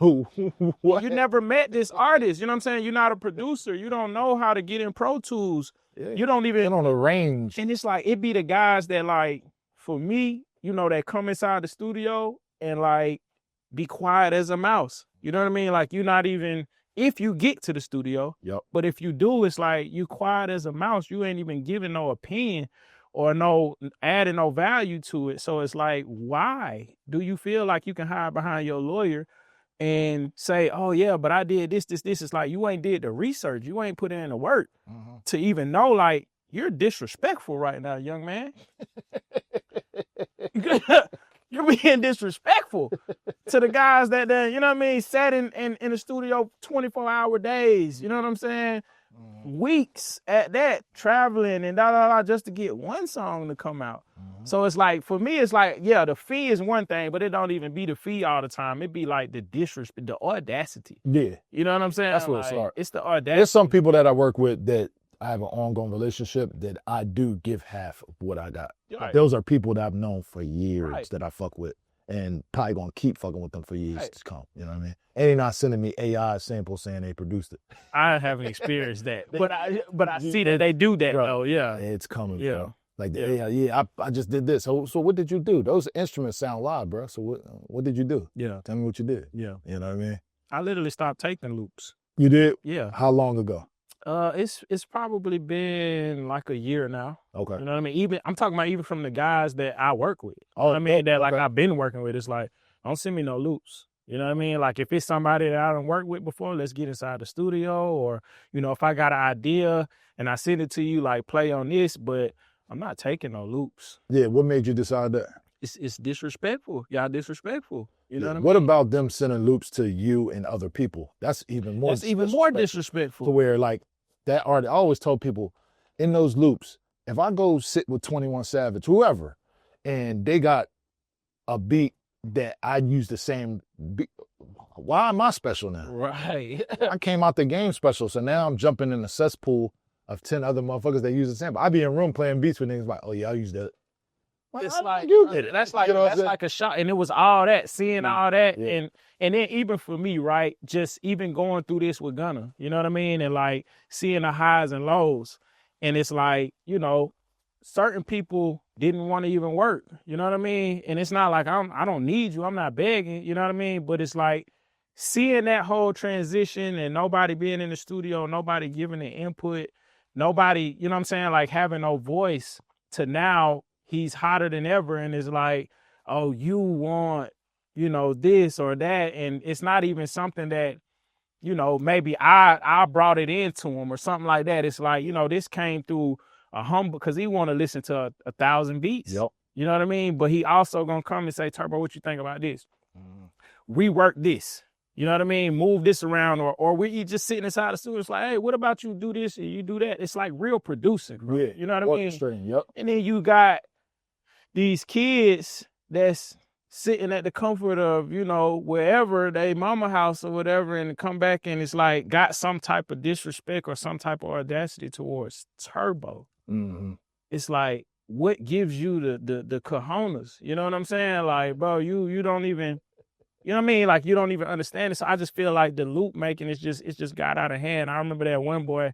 what? You never met this artist. You know what I'm saying? You're not a producer. You don't know how to get in Pro Tools. You don't even on the range. And it's like, it be the guys that like, for me, you know, that come inside the studio and like be quiet as a mouse. You know what I mean? Like you're not even, if you get to the studio, but if you do, it's like you quiet as a mouse. You ain't even giving no opinion or no adding no value to it. So it's like, why do you feel like you can hide behind your lawyer and say, oh yeah, but I did this. It's like, you ain't did the research. You ain't put in the work to even know, like, you're disrespectful right now, young man. You're being disrespectful to the guys that, you know what I mean, sat in the studio 24-hour days, you know what I'm saying? Weeks at that, traveling and just to get one song to come out. So it's like, for me, it's like, yeah, the fee is one thing, but it don't even be the fee all the time. It be like the disrespect, the audacity. Yeah. You know what I'm saying? That's what it's like. It's the audacity. There's some people that I work with that I have an ongoing relationship that I do give half of what I got. Right. Those are people that I've known for years that I fuck with and probably gonna keep fucking with them for years to come. You know what I mean? And they're not sending me AI samples saying they produced it. I haven't experienced that, but I see that they do that though. Yeah, it's coming. Yeah, bro. Like, I just did this. So what did you do? Those instruments sound live, bro. So what did you do? Yeah. Tell me what you did. Yeah. You know what I mean? I literally stopped taking loops. You did? Yeah. How long ago? It's probably been like a year now. Okay. You know what I mean? I'm talking about even from the guys that I work with. You know Oh, what I mean? That like okay. I've been working with. It's like, don't send me no loops. You know what I mean? Like if it's somebody that I don't work with before, let's get inside the studio. Or, you know, if I got an idea and I send it to you, like play on this, but I'm not taking no loops. Yeah, what made you decide that? It's disrespectful. Y'all disrespectful. You know what I mean? What about them sending loops to you and other people? That's even more. That's even more disrespectful. To where like that artist, I always told people in those loops, if I go sit with 21 Savage, whoever, and they got a beat that I use the same beat, why am I special now? Right. I came out the game special, so now I'm jumping in a cesspool of 10 other motherfuckers that use the sample. I be in room playing beats with niggas like, oh yeah, I use that. It's like you did it. That's like You know what I'm that's saying? like a shot, and it was all that, seeing all that, Yeah. and then even for me, right, just even going through this with Gunna, you know what I mean, and like seeing the highs and lows, and it's like, you know, certain people didn't want to even work, you know what I mean, and it's not like I don't need you, I'm not begging, you know what I mean, but it's like seeing that whole transition and nobody being in the studio, nobody giving the input, nobody, you know what I'm saying, like having no voice, to now he's hotter than ever, and it's like, oh, you want, you know, this or that, and it's not even something that, you know, maybe I brought it into him or something like that. It's like, you know, this came through a humble, because he want to listen to a 1,000 beats. Yep. You know what I mean? But he also gonna come and say, Turbo, what you think about this? Rework this. You know what I mean? Move this around, or we just sitting inside the studio. It's like, hey, what about you do this and you do that? It's like real producing, bro. Yeah. You know what I mean? Orchestrating, yep. And then you got these kids that's sitting at the comfort of, you know, wherever, they mama house or whatever, and come back and it's like got some type of disrespect or some type of audacity towards Turbo. Mm-hmm. It's like, what gives you the cojones? You know what I'm saying? Like, bro, you don't even, you know what I mean? Like, you don't even understand it. So I just feel like the loop making it's just got out of hand. I remember that one boy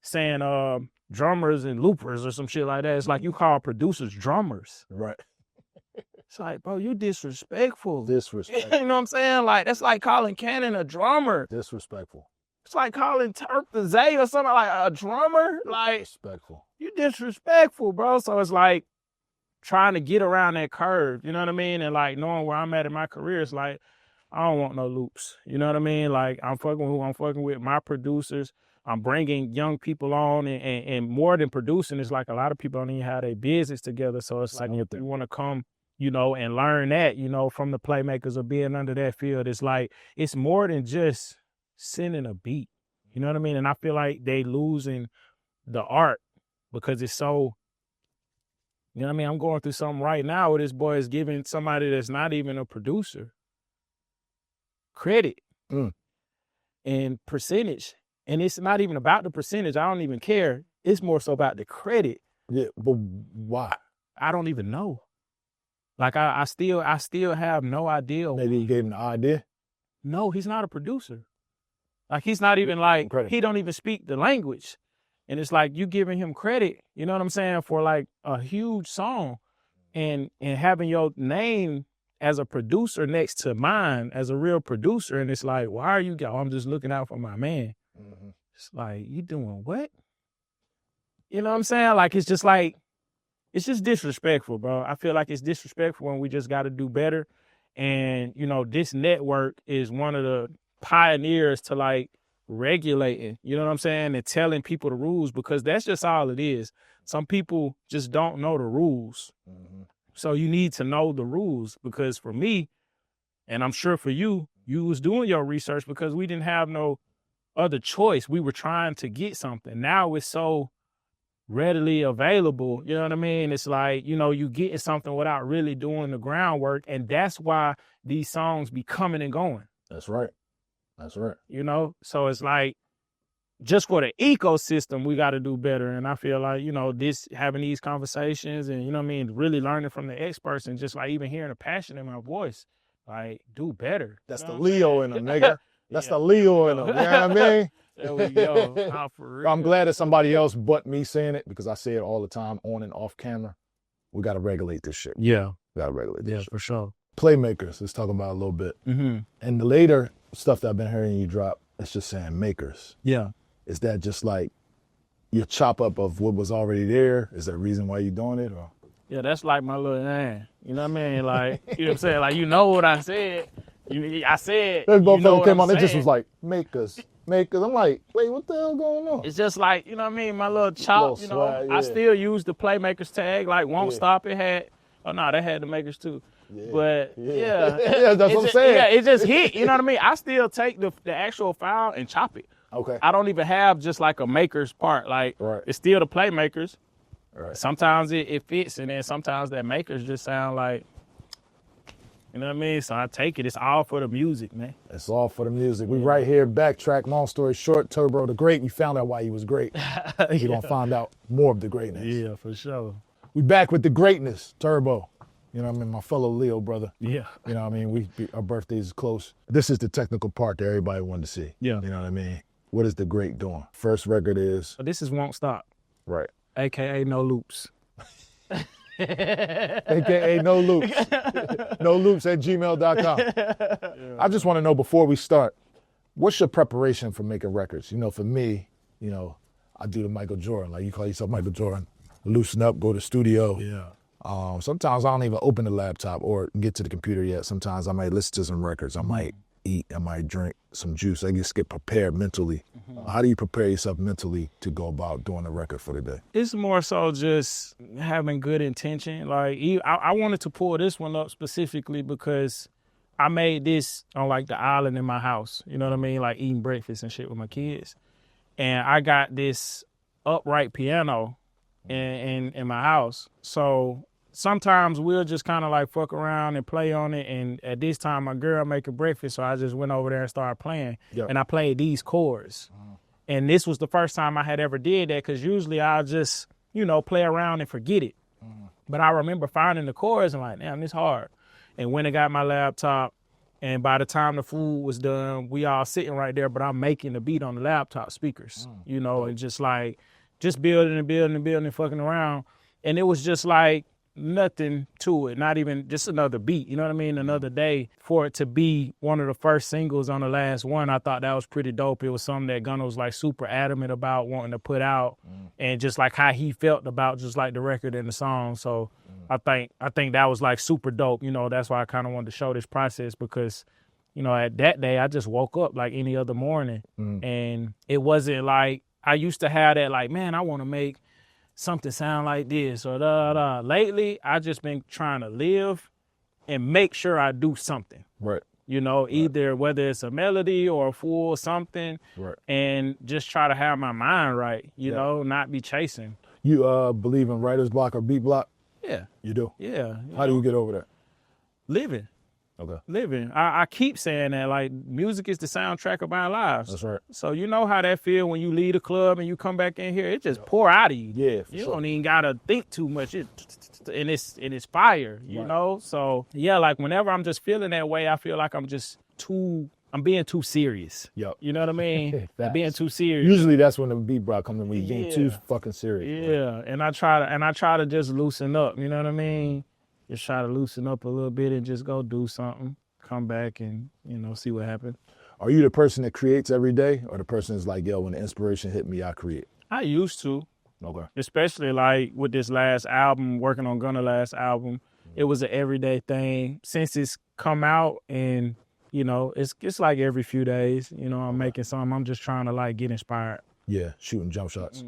saying drummers and loopers or some shit like that. It's like you call producers drummers. Right. It's like, bro, you disrespectful. Disrespectful. You know what I'm saying? Like, that's like calling Cannon a drummer. Disrespectful. It's like calling Turk the Zay or something like a drummer. Like, Disrespectful. you disrespectful, bro. So it's like trying to get around that curve, you know what I mean? And like knowing where I'm at in my career, it's like, I don't want no loops. You know what I mean? Like, I'm fucking with who I'm fucking with, my producers. I'm bringing young people on, and more than producing, it's like a lot of people don't even have their business together. So it's like, if you want to come, you know, and learn that, you know, from the playmakers or being under that field, it's like, it's more than just sending a beat. You know what I mean? And I feel like they losing the art because it's so, you know what I mean? I'm going through something right now where this boy is giving somebody that's not even a producer credit and percentage. And it's not even about the percentage. I don't even care. It's more so about the credit. Yeah, but why? I don't even know. Like, I still have no idea. Maybe he gave him the idea. No, he's not a producer. Like, he's not even like, Credit. he don't even speak the language. And it's like, you giving him credit, you know what I'm saying, for like a huge song and having your name as a producer next to mine as a real producer. And it's like, why are you, I'm just looking out for my man. Mm-hmm. It's like, you doing what? You know what I'm saying? Like, it's just like, it's just disrespectful, bro. I feel like it's disrespectful when we just got to do better. And, you know, this network is one of the pioneers to like regulating, you know what I'm saying? And telling people the rules, because that's just all it is. Some people just don't know the rules. Mm-hmm. So you need to know the rules, because for me, and I'm sure for you, you was doing your research because we didn't have no other choice. We were trying to get something. Now it's so readily available, you know what I mean? It's like, you know, you getting something without really doing the groundwork, and that's why these songs be coming and going. That's right. That's right. You know? So it's like, just for the ecosystem, we got to do better. And I feel like, you know, this, having these conversations and, you know what I mean, really learning from the experts and just like even hearing the passion in my voice, like, do better. That's you know the Leo in him, nigga. That's Yeah. the Leo in him. You know what I mean? There we go. Oh, for real. I'm glad that somebody else but me saying it, because I say it all the time on and off camera. We got to regulate this shit. Yeah. We got to regulate this shit. For sure. Playmakers, let's talk about it a little bit. Mm-hmm. And the later stuff that I've been hearing you drop, it's just saying makers. Yeah. Is that just like your chop up of what was already there? Is there a reason why you're doing it? Or? Yeah, that's like my little name. You know what I mean? Like, you know what I'm saying? Like, you know what I said. I said, That you know motherfucker what came I'm on, it just saying. was like, makers. I'm like, wait, what the hell going on? It's just like, you know what I mean? My little chop, Little you know. swag, I yeah. still use the Playmakers tag, like Won't Yeah. Stop. It had, oh no, they had the makers too. Yeah. But yeah. Yeah, that's what I'm saying. Yeah, it just hit, you know what I mean? I still take the actual file and chop it. Okay. I don't even have just like a makers part. Like, Right. it's still the Playmakers. Right. Sometimes it fits, and then sometimes that makers just sound like, you know what I mean? So I take it. It's all for the music, man. It's all for the music. We right here, BackTrak. Long story short, Turbo the Great. We found out why he was great. We're going to find out more of the greatness. Yeah, for sure. We back with the greatness, Turbo. You know what I mean? My fellow Leo brother. Yeah. You know what I mean? Our birthdays is close. This is the technical part that everybody wanted to see. Yeah. You know what I mean? What is the great doing? First record is... So this is Won't Stop, Right. AKA No Loops. AKA no loops. No loops at gmail.com. I just want to know before we start, what's your preparation for making records? You know, for me, you know, I do the Michael Jordan. Like you call yourself Michael Jordan. Loosen up, go to studio. Yeah. Sometimes I don't even open the laptop or get to the computer yet. Sometimes I might listen to some records. I might eat. I might drink some juice. I just get prepared mentally. How do you prepare yourself mentally to go about doing a record for the day? It's more so just having good intention. Like, I wanted to pull this one up specifically because I made this on like the island in my house. You know what I mean? Like eating breakfast and shit with my kids. And I got this upright piano in my house. So sometimes we'll just kind of like fuck around and play on it. And at this time, my girl making breakfast, so I just went over there and started playing. Yep. And I played these chords. And this was the first time I had ever did that, because usually I'll just, you know, play around and forget it. But I remember finding the chords and like, damn, this hard. And when I got my laptop, and by the time the food was done, we all sitting right there, but I'm making the beat on the laptop speakers, you know, and just like, just building and fucking around. And it was just like nothing to it, not even just another beat, you know what I mean? Another day. For it to be one of the first singles on the Last Wun, I thought that was pretty dope. It was something that Gunna was like super adamant about wanting to put out, and just like how he felt about just like the record and the song. So I think that was like super dope. You know, that's why I kind of wanted to show this process, because, you know, at that day I just woke up like any other morning, and it wasn't like I used to have that like, man, I want to make something sound like this or da. Lately, I just been trying to live and make sure I do something. Right. You know, either whether it's a melody or a full something, and just try to have my mind right, you know, not be chasing. You believe in writer's block or beat block? Yeah. You do? Yeah. How do you get over that? Living. Okay. Living. I keep saying that, like, music is the soundtrack of our lives. That's right. So you know how that feel when you leave a club and you come back in here, it just pour out of you. Yeah, for You sure. don't even gotta think too much. And it's fire, you know? So yeah, like whenever I'm just feeling that way, I feel like I'm being too serious. Yep. You know what I mean? Facts. Being too serious. Usually that's when the beat block comes in, when you're being too Yeah. fucking serious. Yeah. And I try to just loosen up, you know what I mean? Just try to loosen up a little bit and just go do something. Come back and, you know, see what happens. Are you the person that creates every day, or the person that's like, yo, when the inspiration hit me, I create? I used to, Okay. especially like with this last album, working on Gunna last album. It was an everyday thing. Since it's come out, and, you know, it's like every few days, you know, I'm making something. I'm just trying to like get inspired. Yeah, shooting jump shots.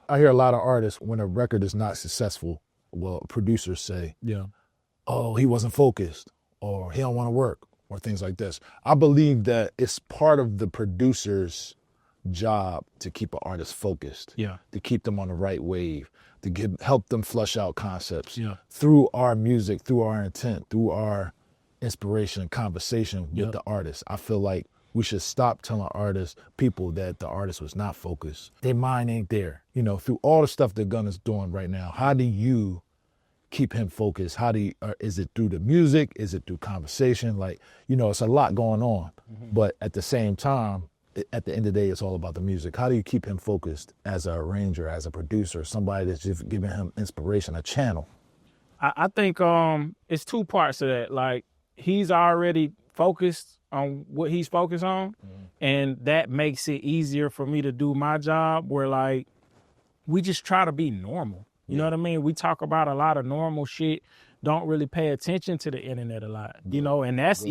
I hear a lot of artists, when a record is not successful, well, producers say, Yeah. oh, he wasn't focused, or he don't want to work, or things like this. I believe that it's part of the producer's job to keep an artist focused, Yeah. to keep them on the right wave, to help them flush out concepts Yeah. through our music, through our intent, through our inspiration and conversation with Yeah. the artist. I feel like we should stop telling people that the artist was not focused. Their mind ain't there. You know, through all the stuff that Gunna's doing right now, how do you keep him focused? How do you, is it through the music? Is it through conversation? Like, you know, it's a lot going on, but at the same time, at the end of the day, it's all about the music. How do you keep him focused as an arranger, as a producer, somebody that's just giving him inspiration, a channel? I think it's two parts to that. Like, he's already focused on what he's focused on, and that makes it easier for me to do my job, where like we just try to be normal. You know what I mean? We talk about a lot of normal shit, don't really pay attention to the internet a lot, you know, and that's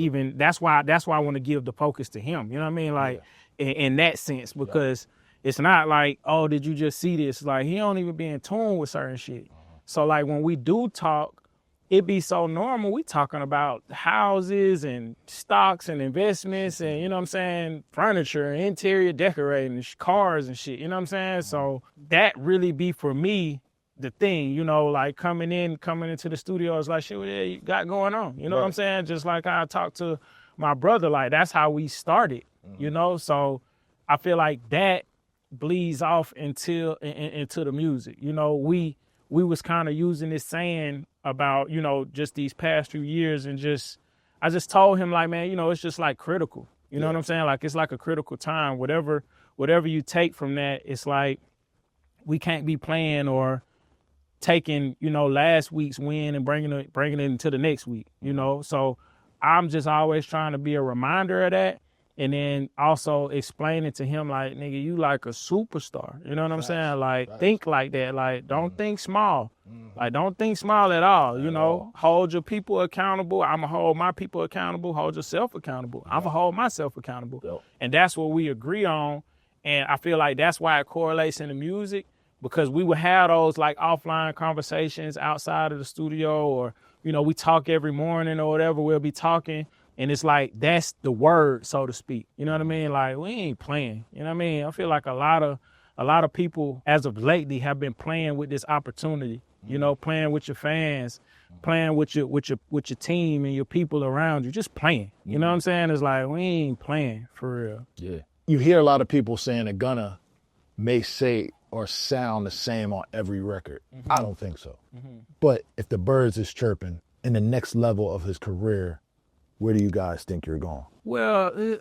why I want to give the focus to him. You know what I mean? Like in that sense, because it's not like, oh, did you just see this? Like, he don't even be in tune with certain shit. So like when we do talk, it be so normal. We talking about houses and stocks and investments and, you know what I'm saying, furniture, interior decorating, cars and shit, you know what I'm saying? So that really be for me the thing, you know, like coming into the studio is like, shit, what you got going on? You know what I'm saying? Just like how I talked to my brother, like that's how we started, you know? So I feel like that bleeds off into the music. You know, we was kind of using this saying about, you know, just these past few years, and I just told him like, man, you know, it's just like critical. You know what I'm saying? Like, it's like a critical time. Whatever you take from that, it's like we can't be playing or taking, you know, last week's win and bringing it into the next week, you know? So I'm just always trying to be a reminder of that. And then also explaining to him, like, nigga, you like a superstar. You know what I'm saying? Like, think like that. Like, don't think small. Like, don't think small at all. You know, hold your people accountable. I'm going to hold my people accountable. Hold yourself accountable. I'm going to hold myself accountable. And that's what we agree on. And I feel like that's why it correlates in the music, because we would have those, like, offline conversations outside of the studio, or, you know, we talk every morning or whatever. We'll be talking. And it's like, that's the word, so to speak. You know what I mean? Like, we ain't playing. You know what I mean? I feel like a lot of people as of lately have been playing with this opportunity, you know, playing with your fans, playing with your team and your people around you, just playing. You know what I'm saying? It's like, we ain't playing for real. Yeah. You hear a lot of people saying that Gunna may say or sound the same on every record. I don't think so. But if the birds is chirping in the next level of his career, where do you guys think you're going? Well,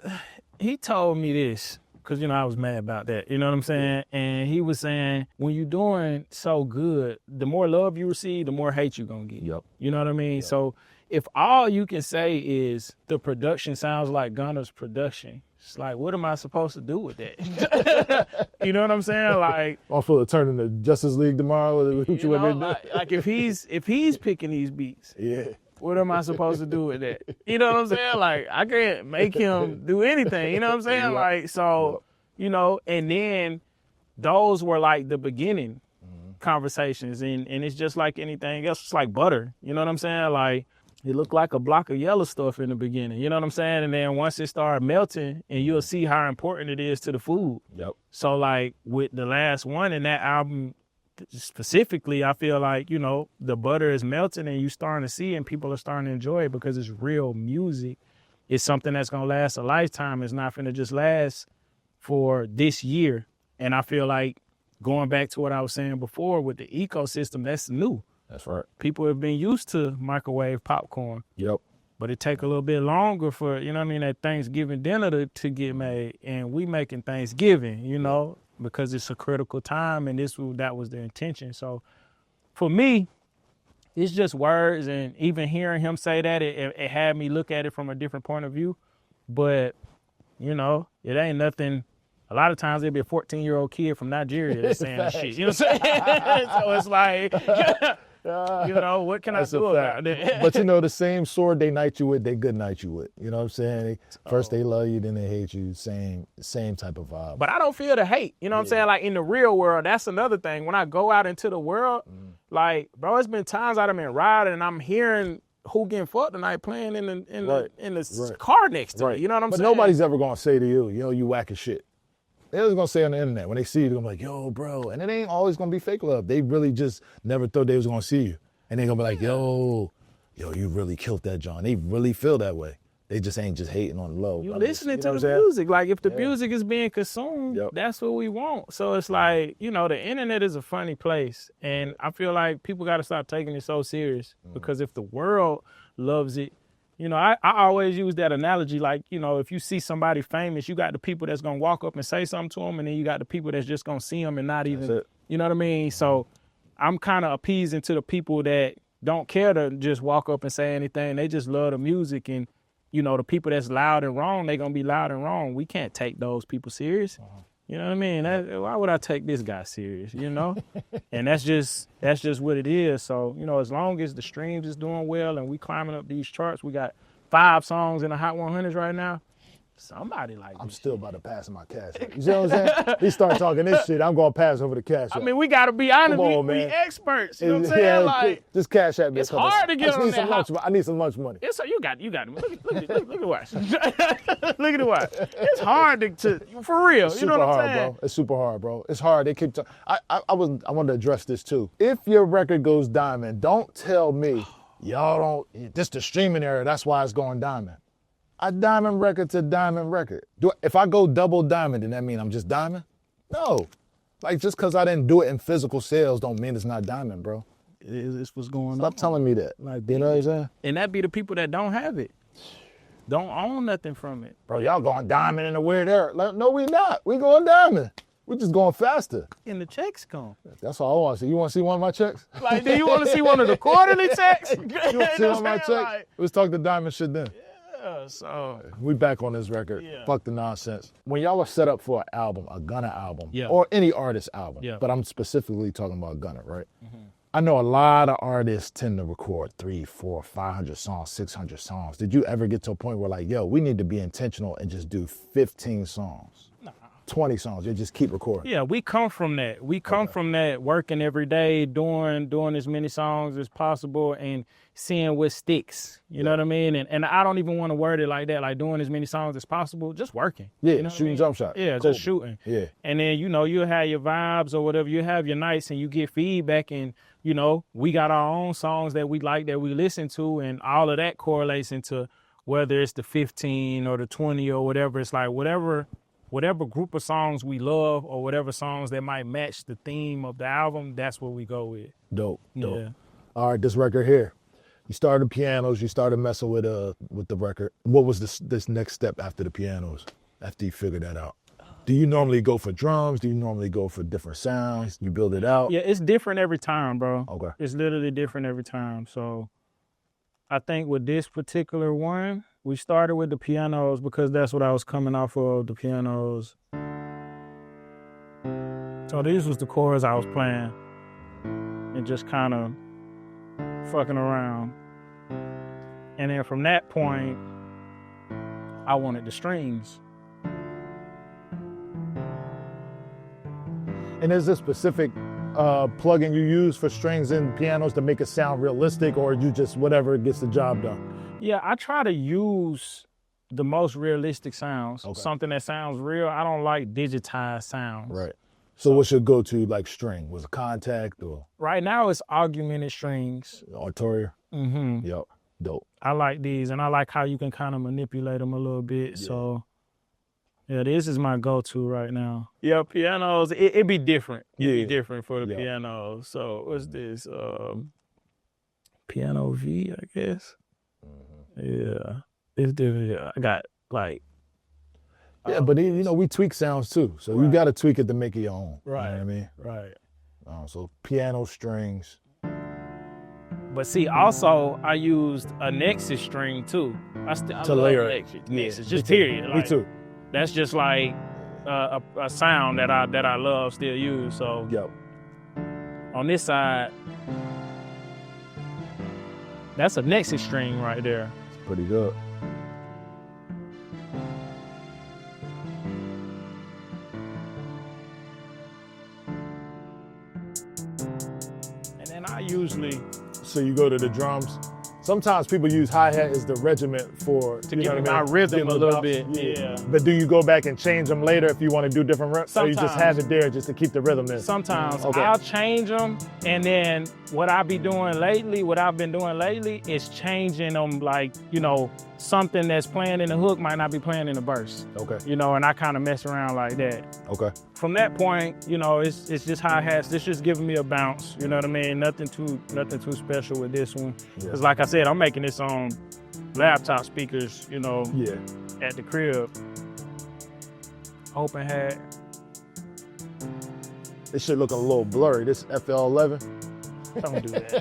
he told me this because, you know, I was mad about that. You know what I'm saying? And he was saying, when you're doing so good, the more love you receive, the more hate you're going to get. You know what I mean? So if all you can say is the production sounds like Gunna's production, it's like, what am I supposed to do with that? You know what I'm saying? Like, I feel it turning to Justice League tomorrow. You know, like if he's picking these beats. What am I supposed to do with that? You know what I'm saying? Like, I can't make him do anything. You know what I'm saying? Like, so, you know, and then those were like the beginning conversations. And it's just like anything else. It's like butter. You know what I'm saying? Like, it looked like a block of yellow stuff in the beginning. You know what I'm saying? And then once it started melting, and you'll see how important it is to the food. So, like, with the Last Wun in that album, specifically, I feel like, you know, the butter is melting and you starting to see it, and people are starting to enjoy it because it's real music. It's something that's going to last a lifetime. It's not going to just last for this year. And I feel like, going back to what I was saying before with the ecosystem, that's new. That's right. People have been used to microwave popcorn. But it take a little bit longer for, you know what I mean, that Thanksgiving dinner to get made. And we making Thanksgiving, you know, because it's a critical time, and that was the intention. So for me, it's just words, and even hearing him say that, it had me look at it from a different point of view. But, you know, it ain't nothing. A lot of times it'd be a 14-year-old kid from Nigeria that's saying shit. You know what I'm saying? So it's like, you know, what can I do about it? But, you know, the same sword they knight you with, they good knight you with. You know what I'm saying? First they love you, then they hate you. Same type of vibe. But I don't feel the hate. You know what I'm saying? Like, in the real world, that's another thing. When I go out into the world, like, bro, it's been times I've been riding and I'm hearing Who Getting Fucked Tonight playing in the car next to me. You know what I'm saying? But nobody's ever going to say to you, yo, you whack as shit. They're just going to say on the internet. When they see you, they're going to be like, yo, bro. And it ain't always going to be fake love. They really just never thought they was going to see you. And they're going to be like, yo, you really killed that, John. They really feel that way. They just ain't just hating on the low. You listening to the music. Like, if the music is being consumed, that's what we want. So it's like, you know, the internet is a funny place. And I feel like people got to stop taking it so serious. Because if the world loves it, You know, I always use that analogy, like, you know, if you see somebody famous, you got the people that's gonna walk up and say something to them, and then you got the people that's just gonna see them and not even, you know what I mean? So I'm kind of appeasing to the people that don't care to just walk up and say anything. They just love the music, and, you know, the people that's loud and wrong, they gonna be loud and wrong. We can't take those people serious. You know what I mean? Why would I take this guy serious, you know? And that's just what it is. So, you know, as long as the streams is doing well and we climbing up these charts, we got 5 songs in the Hot 100s right now. Somebody like I'm this still shit. about to pass him my cash. You see what I'm saying? He start talking this shit, I'm gonna pass over the cash. I mean, we gotta be honest. Come on, we man. experts. You know what I'm saying? Like, just cash at me. it's hard to get on that hot. I need some lunch money. It's you got it. Look at the watch. Look at the watch. It's hard to for real. It's you know super what I'm hard, saying? bro. It's super hard, bro. It's hard. They keep. I want to address this too. If your record goes diamond, don't tell me y'all don't. This the streaming era. That's why it's going diamond. A diamond record to diamond record. If I go double diamond, then that mean I'm just diamond? No. Like, just because I didn't do it in physical sales don't mean it's not diamond, bro. It's what's going on. Stop telling me that. Like, you know what I'm saying? And that be the people that don't have it. Don't own nothing from it. Bro, y'all going diamond in a weird era. Like, no, we not. We going diamond. We just going faster. And the checks come. That's all I want to see. You want to see one of my checks? Like, do you want to see one of the quarterly checks? You want to see one of my checks? Like, Let's talk the diamond shit then. yeah, so. We back on this record. Yeah. Fuck the nonsense. When y'all are set up for an album, a Gunna album, Yeah. or any artist album, Yeah. but I'm specifically talking about Gunna, right? I know a lot of artists tend to record 300, 400, 500 songs, 600 songs. Did you ever get to a point where like, yo, we need to be intentional and just do 15 songs? 20 songs, you just keep recording. Yeah, we come from that. We come from that, working every day, doing as many songs as possible and seeing what sticks. You know what I mean? And I don't even want to word it like that, like doing as many songs as possible, just working. Yeah, you know shooting jump shots. Yeah, Cool. just shooting. Yeah. And then, you know, you'll have your vibes or whatever, you have your nights and you get feedback and, you know, we got our own songs that we like, that we listen to, and all of that correlates into whether it's the 15 or the 20 or whatever. It's like whatever group of songs we love or whatever songs that might match the theme of the album, that's what we go with. Dope. Yeah. All right, this record here. You started pianos, you started messing with the record. What was this next step after the pianos, after you figured that out? Do you normally go for drums? Do you normally go for different sounds? You build it out? Yeah, it's different every time, bro. Okay. It's literally different every time. So I think with this particular one, we started with the pianos because that's what I was coming off of, the pianos. So these was the chords I was playing and just kind of fucking around. And then from that point, I wanted the strings. And is there specific plugin you use for strings and pianos to make it sound realistic, or you just whatever gets the job done? Yeah, I try to use the most realistic sounds, something that sounds real. I don't like digitized sounds. Right. So what's your go-to like string? Was it Contact or? Right now it's augmented strings. Arturia? Mm-hmm. Yep. Dope. I like these, and I like how you can kind of manipulate them a little bit. Yeah. So, yeah, this is my go-to right now. Yeah, pianos, it be different. It'd be different for the pianos. So what's this? Piano V, I guess. Yeah, it's different. Yeah, I got like. Yeah, but you know, we tweak sounds too. So you got to tweak it to make it your own. Right. You know what I mean? Right. So piano strings. But see, also, I used a Nexus string too. I love layer Nexus, just period. Me too. That's just like a sound that I love, still use. So on this side, that's a Nexus string right there. It's pretty good. And then I usually... So you go to the drums. Sometimes people use hi-hat as the regiment for to give my rhythm a little bit. Yeah. But do you go back and change them later if you want to do different reps? Sometimes. Or you just have it there just to keep the rhythm in? Sometimes. I'll change them, and then what I've been doing lately is changing them, like, you know, something that's playing in the hook might not be playing in the verse. Okay. You know, and I kind of mess around like that. Okay. From that point, you know, it's just hi-hats. It's just giving me a bounce. You know what I mean? Nothing too special with this one. Because like I said, said, I'm making this on laptop speakers, you know, Yeah. at the crib. Open hat. This shit look a little blurry. This FL11. Don't do that.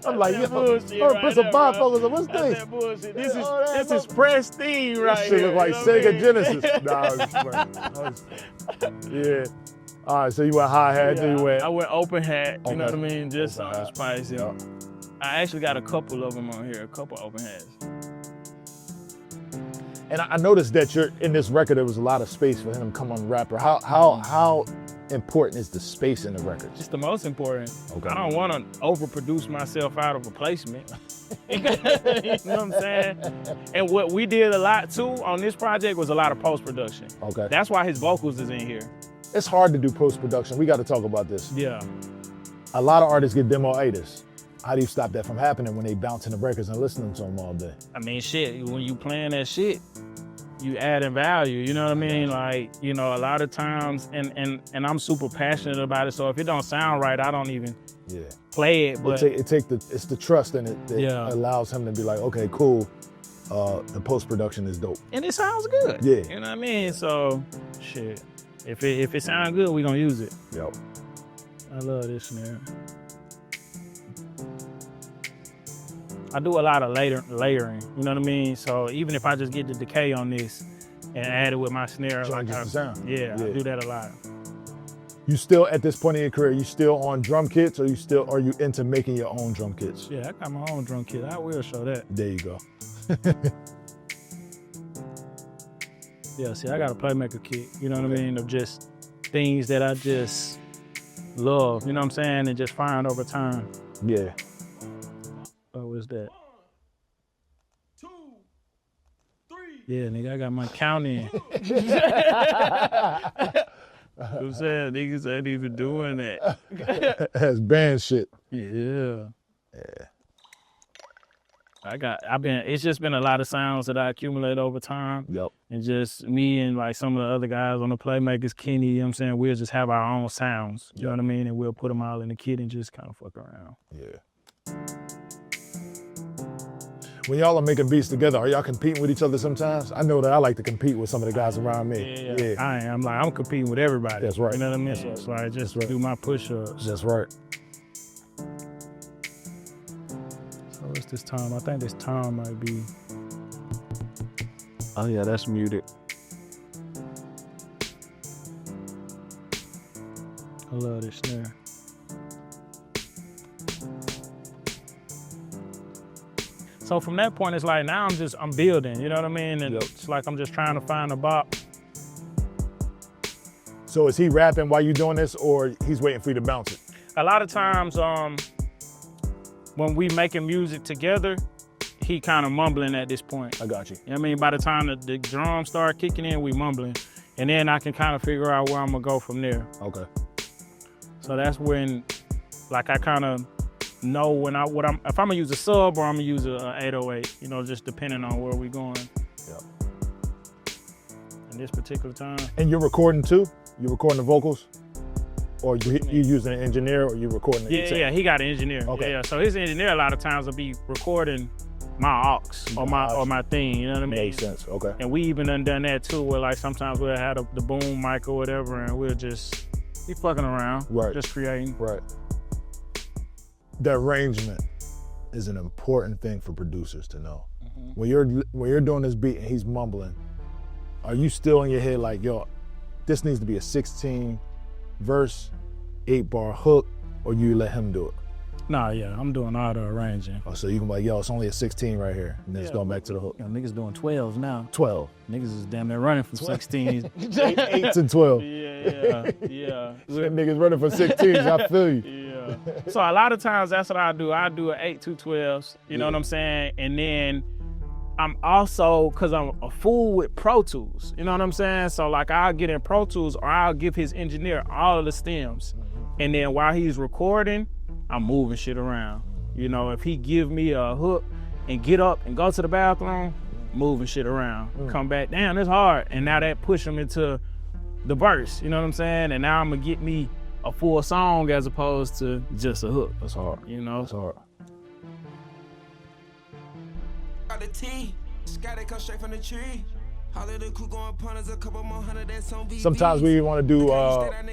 I'm like, That's yo, that bullshit put right some there, bro. bifocals on. What's That's this? that bullshit. This Oh, that is pristine right This shit here. look like you know what I Sega mean? Genesis. Nah, yeah. All right, so you went hi-hat, then you went. I went open hat, you know Okay. what I mean? Just Open something hat. spicy. Yeah. I actually got a couple of them on here, a couple open hats. And I noticed that you're in this record. There was a lot of space for him to come on rapper. How important is the space in the record? It's the most important. Okay. I don't want to overproduce myself out of a placement. You know what I'm saying? And what we did a lot too on this project was a lot of post-production. Okay. That's why his vocals is in here. It's hard to do post-production. We got to talk about this. Yeah. A lot of artists get demoitis. How do you stop that from happening when they bouncing the records and listening to them all day? I mean, shit, when you playing that shit, you adding value, you know what I mean? Like, you know, a lot of times, and I'm super passionate about it, so if it don't sound right, I don't even play it. But It's the trust in it that Yeah. allows him to be like, okay, cool, the post-production is dope. and it sounds good. Yeah. You know what I mean? So, shit, if it sounds good, we gonna use it. Yo. I love this snare. I do a lot of layering, you know what I mean? So even if I just get the decay on this and add it with my snare, Changes the sound. Yeah, I do that a lot. You still, at this point in your career, you still on drum kits, or are you into making your own drum kits? Yeah, I got my own drum kit. I will show that. There you go. Yeah, see, I got a Playmaker kit, you know what I mean? Of just things that I just love, you know what I'm saying? And just find over time. Yeah. What was that? 1, 2, 3. Yeah, nigga, I got my count in. I'm saying, niggas ain't even doing that. That's band shit. Yeah. It's just been a lot of sounds that I accumulate over time. Yep. And just me and like some of the other guys on the Playmakers, Kenny, you know what I'm saying? We'll just have our own sounds, you know what I mean? And we'll put them all in the kit and just kind of fuck around. Yeah. When y'all are making beats together, are y'all competing with each other sometimes? I know that I like to compete with some of the guys around me. Yeah. I am. I'm competing with everybody. That's right. You know what I mean? So it's like just do my push-ups. That's right. So what's this time? I think this time might be. Oh yeah, that's muted. I love this snare. So from that point, it's like now I'm building, you know what I mean? And it's like I'm just trying to find a bop. So is he rapping while you doing this, or he's waiting for you to bounce it? A lot of times, when we making music together, he kind of mumbling at this point. I got you. You know what I mean? By the time the drums start kicking in, we mumbling. And then I can kind of figure out where I'm gonna go from there. Okay. So that's when, like, I kind of know when if I'm gonna use a sub or I'm gonna use a 808, you know, just depending on where we going. Yep. In this particular time. And you're recording too? You recording the vocals? Or you using an engineer, or you recording the Yeah, he got an engineer. Okay. Yeah, so his engineer a lot of times will be recording my aux or my thing, you know what I mean? Makes sense, okay. And we even done that too, where like sometimes we'll have the boom mic or whatever, and we'll just be fucking around, just creating. Right. The arrangement is an important thing for producers to know. When you're doing this beat and he's mumbling, are you still in your head like, yo, this needs to be a 16 verse, 8-bar hook, or you let him do it? Nah, yeah, I'm doing all the arranging. Oh, so you can be like, yo, it's only a 16 right here, and then it's going back to the hook. You know, niggas doing 12s now. 12. Niggas is damn near running from 16s. 8s and 12. Yeah. Niggas running for 16s, I feel you. Yeah. So a lot of times that's what I do. I do an 8 2 12s, you know what I'm saying? And then I'm also, cause I'm a fool with Pro Tools, you know what I'm saying? So like I'll get in Pro Tools or I'll give his engineer all of the stems. And then while he's recording, I'm moving shit around. You know, if he give me a hook and get up and go to the bathroom, moving shit around. Come back, damn, it's hard. And now that push him into the verse, you know what I'm saying? And now I'm gonna get me a full song as opposed to just a hook. That's hard. You know? That's hard. Got the tea, sky that come straight from the tree. All of the crew going punters, a couple more hundred that's on VVs. Sometimes we want to do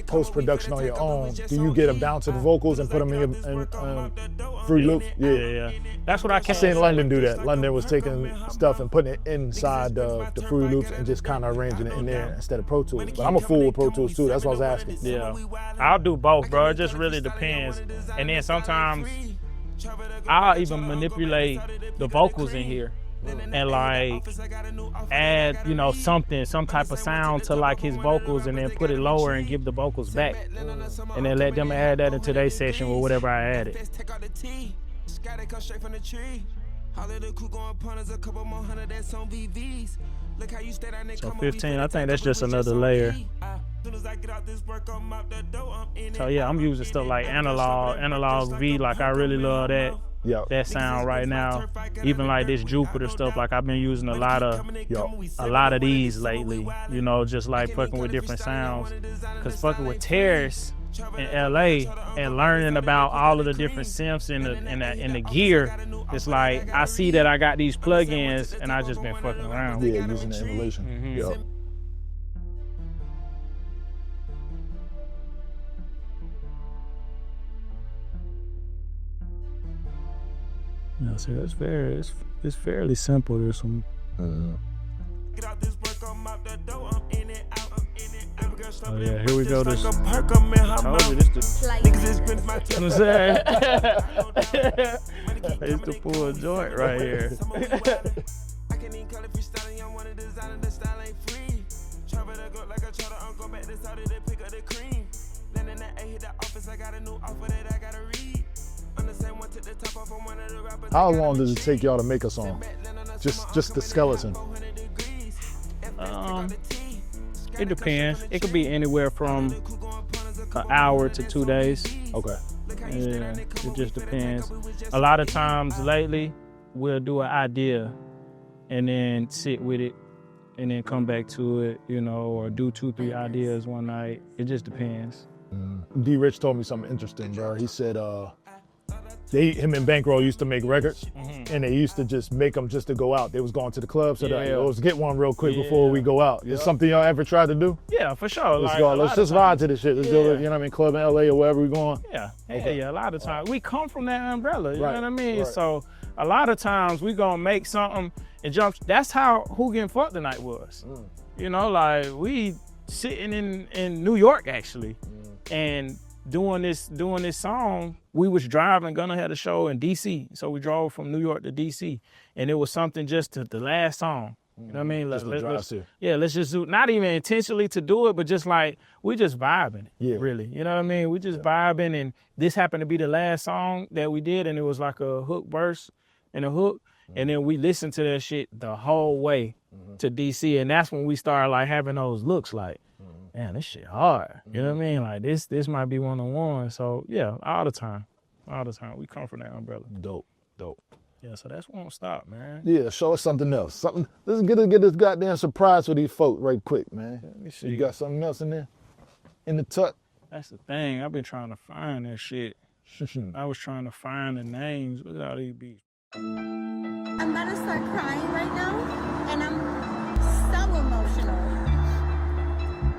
post-production on your own. Do you get them down to the vocals and put them in Fruit Loops? Yeah. That's what I I can't seen London do that. London was taking stuff and putting it inside the Fruit Loops and just kind of arranging it in there instead of Pro Tools. But I'm a fool with Pro Tools too. That's what I was asking. Yeah, I'll do both, bro. It just really depends. And then sometimes I'll even manipulate the vocals in here and like add, you know, some type of sound to like his vocals and then put it lower and give the vocals back. And then let them add that into their session or whatever I added. So 15, I think that's just another layer. So yeah, I'm using stuff like analog V, like I really love that. Yep. That sound right now. Even like this Jupiter stuff, like I've been using a lot of these lately, you know, just like fucking with different sounds. Cause fucking with Terrace in LA and learning about all of the different synths and the gear, it's like I see that I got these plugins and I just been fucking around. Yeah, using the emulation. Mm-hmm. Yep. No, see, that's it's fairly simple. There's some. Oh yeah, here we go. This. I told you this. You know what I'm saying? It's the full joint right here. How long does it take y'all to make a song? Just the skeleton. It depends. It could be anywhere from an hour to 2 days. Okay. Yeah, it just depends. A lot of times lately, we'll do an idea and then sit with it and then come back to it, you know, or do 2-3 ideas one night. It just depends. D Rich told me something interesting, bro. He said him and Bankroll used to make records, and they used to just make them just to go out. They was going to the club, so let's get one real quick before we go out. Is something y'all ever tried to do? Yeah, for sure. Let's go. Let's just ride to this shit. Let's do it. You know what I mean? Club in LA or wherever we going. Yeah, Okay. yeah. A lot of times we come from that umbrella. You Right, know what I mean? right. So a lot of times we gonna make something and jump. That's how Who Getting Fucked Tonight was. You know, like we sitting in New York actually, and doing this song. We was driving. Gunna had a show in DC, so we drove from New York to DC, and it was something just to the last song. You know what I mean? Let's just do, not even intentionally to do it, but just like we just vibing. Yeah. Really. You know what I mean? We just vibing, and this happened to be the last song that we did, and it was like a hook verse and a hook, and then we listened to that shit the whole way to DC, and that's when we started like having those looks like, man, this shit hard. You know what I mean? Like this might be one-on-one. So yeah, all the time. We come from that umbrella. Dope. Yeah, so that's won't stop, man. Yeah, show us something else. Let's get this goddamn surprise for these folks right quick, man. Let me see. You got something else in there? In the tuck? That's the thing. I've been trying to find that shit. I was trying to find the names. Look at all these beats. I'm about to start crying right now, and I'm so emotional.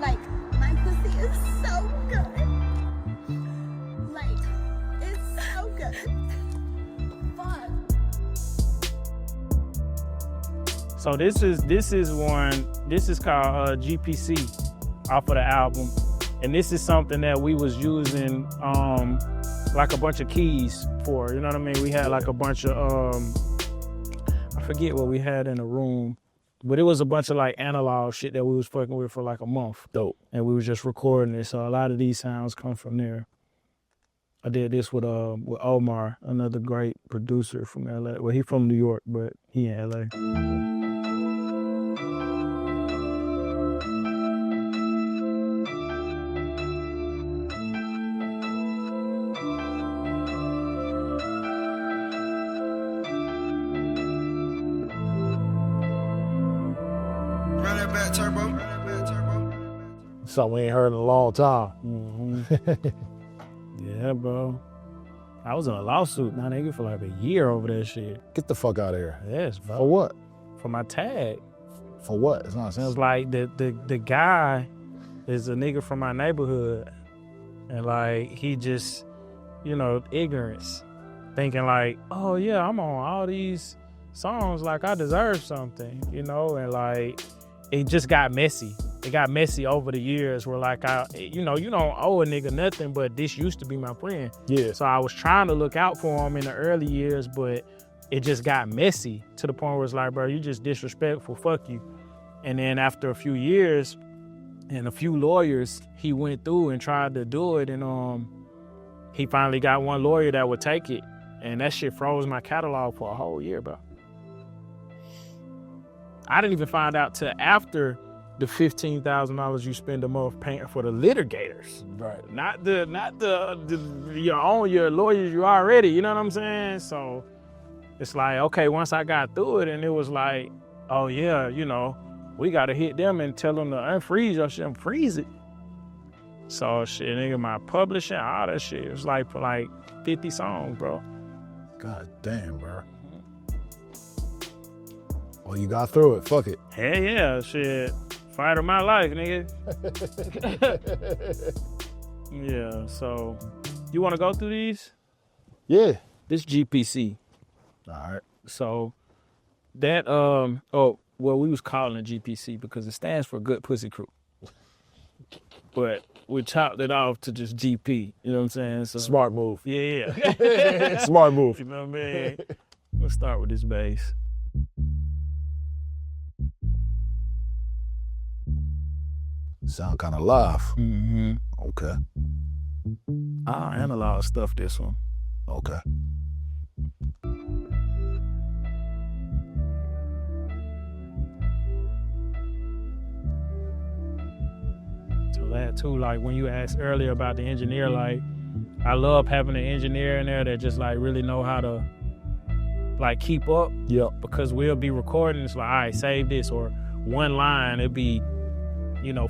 Like, my pussy is so good. Like, it's so good. Fuck. So this is called GPC off of the album. And this is something that we was using like a bunch of keys for, you know what I mean? We had like a bunch of, I forget what we had in the room, but it was a bunch of like analog shit that we was fucking with for like a month. Dope. And we was just recording it. So a lot of these sounds come from there. I did this with Omar, another great producer from LA. Well, he from New York, but he in LA. Run that back turbo. Something we ain't heard in a long time. Yeah, bro. I was in a lawsuit, now nigga, for like a year over that shit. Get the fuck out of here. Yes, bro. For what? For my tag. For what? It's not It's like the guy is a nigga from my neighborhood. And like he just, you know, ignorance. Thinking like, oh yeah, I'm on all these songs, like I deserve something, you know, and like it just got messy. It got messy over the years where like you don't owe a nigga nothing, but this used to be my friend. Yeah. So I was trying to look out for him in the early years, but it just got messy to the point where it's like, bro, you just disrespectful, fuck you. And then after a few years and a few lawyers, he went through and tried to do it, and he finally got one lawyer that would take it. And that shit froze my catalog for a whole year, bro. I didn't even find out till after the $15,000 you spend a month paying for the litigators. Right. Not the your lawyers you already, you know what I'm saying? So it's like, okay, once I got through it and it was like, oh yeah, you know, we gotta hit them and tell them to unfreeze your shit and freeze it. So shit, nigga, my publishing, all that shit, it was like for like 50 songs, bro. God damn, bro. Well, you got through it. Fuck it. Hell yeah, shit. Fight of my life, nigga. Yeah, so you want to go through these? Yeah. This GPC. All right. So that, we was calling it GPC because it stands for Good Pussy Crew. But we chopped it off to just GP, you know what I'm saying? So, Smart move. Yeah. Smart move. You know what I mean? Let's start with this bass. Sound kind of live. Mm-hmm. Okay. I'll analog stuff this one. Okay. So that too, like when you asked earlier about the engineer, like I love having an engineer in there that just like really know how to like keep up. Yep. Because we'll be recording, it's like, all right, save this, or one line, it'd be,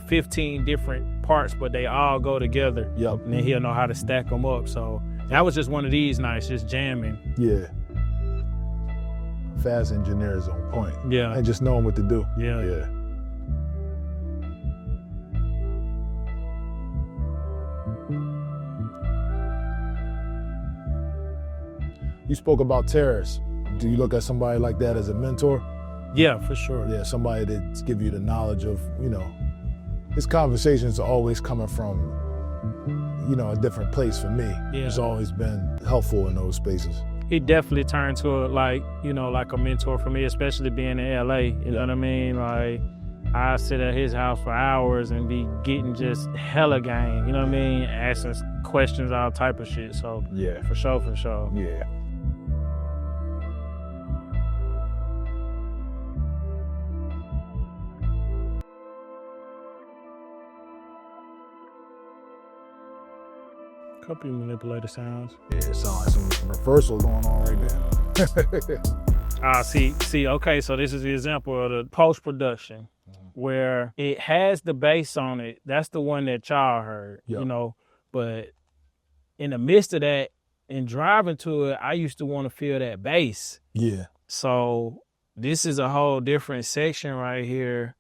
15 different parts, but they all go together. Yep. And then he'll know how to stack them up. So that was just one of these nights, just jamming. Yeah. Fast engineers on point. Yeah. And just knowing what to do. Yeah. Yeah. You spoke about terrorists. Do you look at somebody like that as a mentor? Yeah, for sure. Yeah, somebody that's give you the knowledge of, his conversations are always coming from, a different place for me. Yeah. It's always been helpful in those spaces. He definitely turned to like a mentor for me, especially being in LA. You know what I mean? Like, I sit at his house for hours and be getting just hella game, you know what I mean? Asking questions, all type of shit. So Yeah. for sure. Yeah. Couple of manipulator sounds. Yeah, it sounds like some reversal going on right there. See, okay, so this is the example of the post-production where it has the bass on it. That's the one that y'all heard, Yep. But in the midst of that, in driving to it, I used to want to feel that bass. Yeah. So this is a whole different section right here.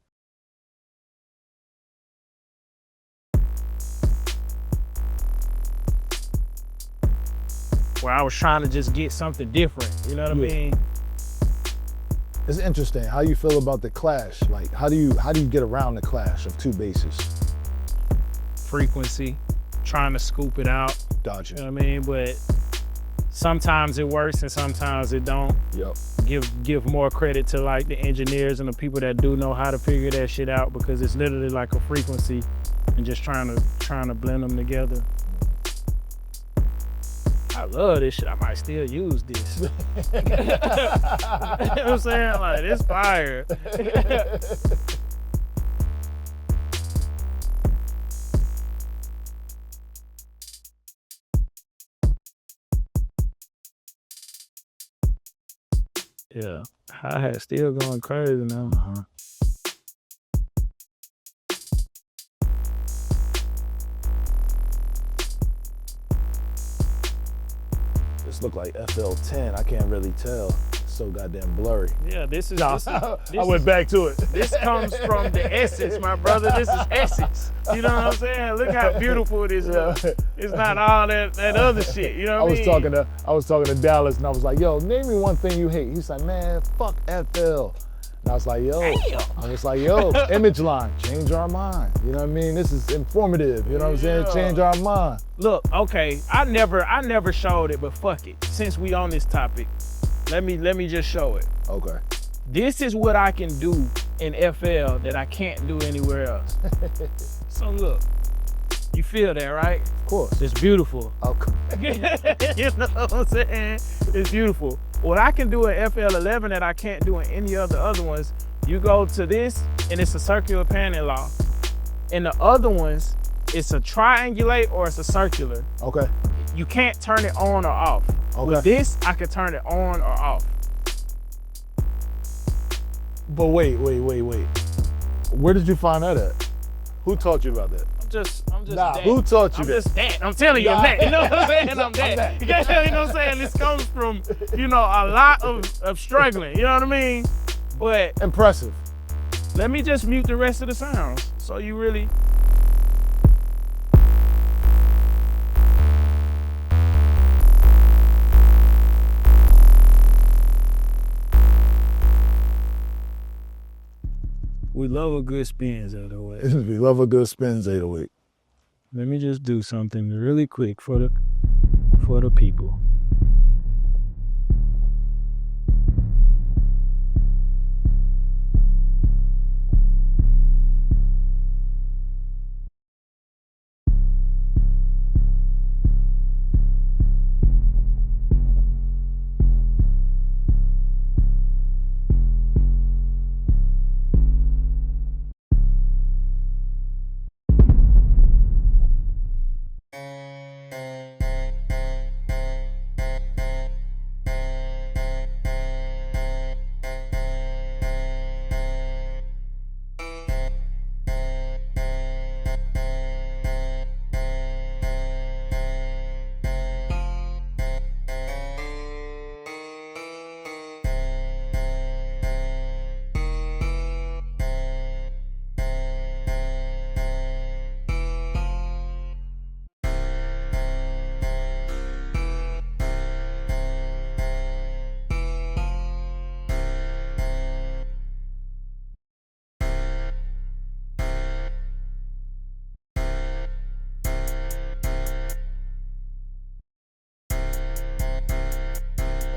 Where I was trying to just get something different, you know what I mean? It's interesting. How you feel about the clash? Like, how do you get around the clash of two basses? Frequency, trying to scoop it out. Gotcha. You know what I mean? But sometimes it works and sometimes it don't. Yep. Give more credit to like the engineers and the people that do know how to figure that shit out, because it's literally like a frequency and just trying to blend them together. I love this shit. I might still use this. You know what I'm saying? Like, it's fire. Yeah, hi-hat still going crazy now. look like FL10. I can't really tell. It's so goddamn blurry. Yeah, this is. Nah, This is I went back to it. This comes from the essence, my brother. This is essence. You know what I'm saying? Look how beautiful this is. It's not all that other shit. You know what I mean? I was talking to Dallas, and I was like, "Yo, name me one thing you hate." He's like, "Man, fuck FL." And I was like, "Yo, image line, change our mind." You know what I mean? This is informative. You know what I'm saying? Change our mind. Look, okay, I never showed it, but fuck it. Since we on this topic, let me just show it. Okay. This is what I can do in FL that I can't do anywhere else. So look, you feel that, right? Of course. It's beautiful. Okay. You know what I'm saying? It's beautiful. What I can do in FL11 that I can't do in any of the other ones, you go to this and it's a circular panning law. In the other ones, it's a triangulate or it's a circular. Okay. You can't turn it on or off. Okay. With this, I can turn it on or off. But wait. Where did you find that at? Who taught you about that? I'm just Nah, that. who taught you I'm that? just that. I'm telling you, I'm that. You know what I'm saying? I'm that. You know what I'm saying? This comes from, a lot of struggling. You know what I mean? But Impressive. let me just mute the rest of the sounds. So you really. We love a good spins, out of the way. We love a good spins 808. Let me just do something really quick for the people.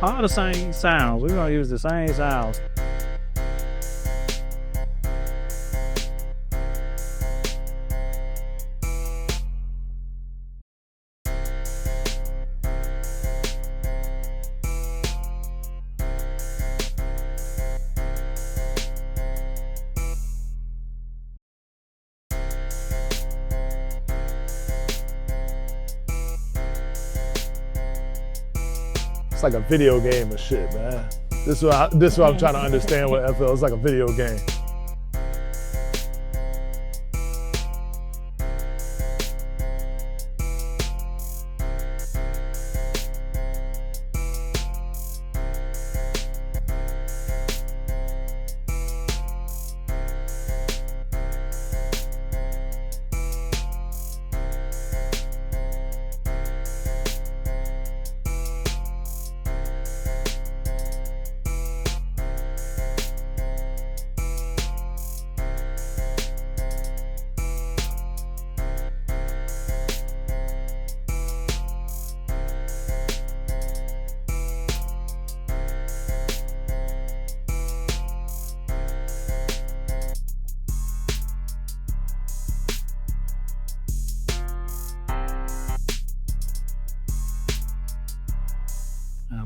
All the same sounds. We're gonna use the same sounds. It's like a video game of shit, man. This is what I'm trying to understand what FL is, like a video game.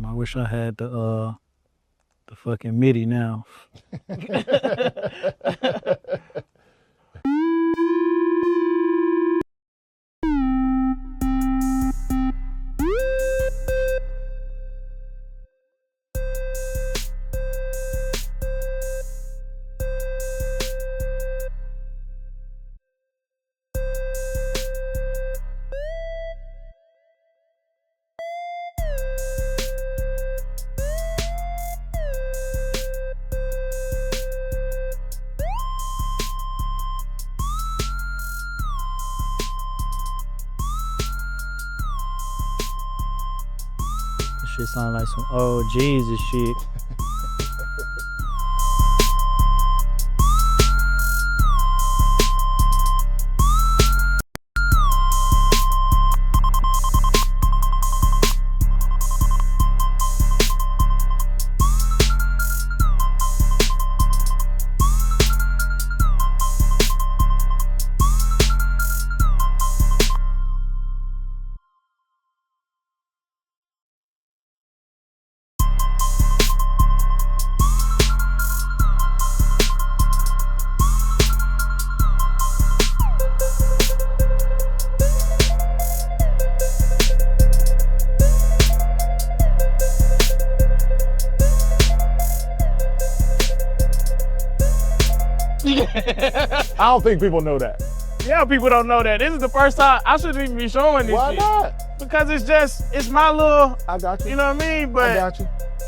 I wish I had the fucking MIDI now. shit sound like some old Jesus shit. I don't think people know that. Yeah, people don't know that. This is the first time I shouldn't even be showing this Why shit. not? Because it's my little, I got you. you know what I mean? But I got you.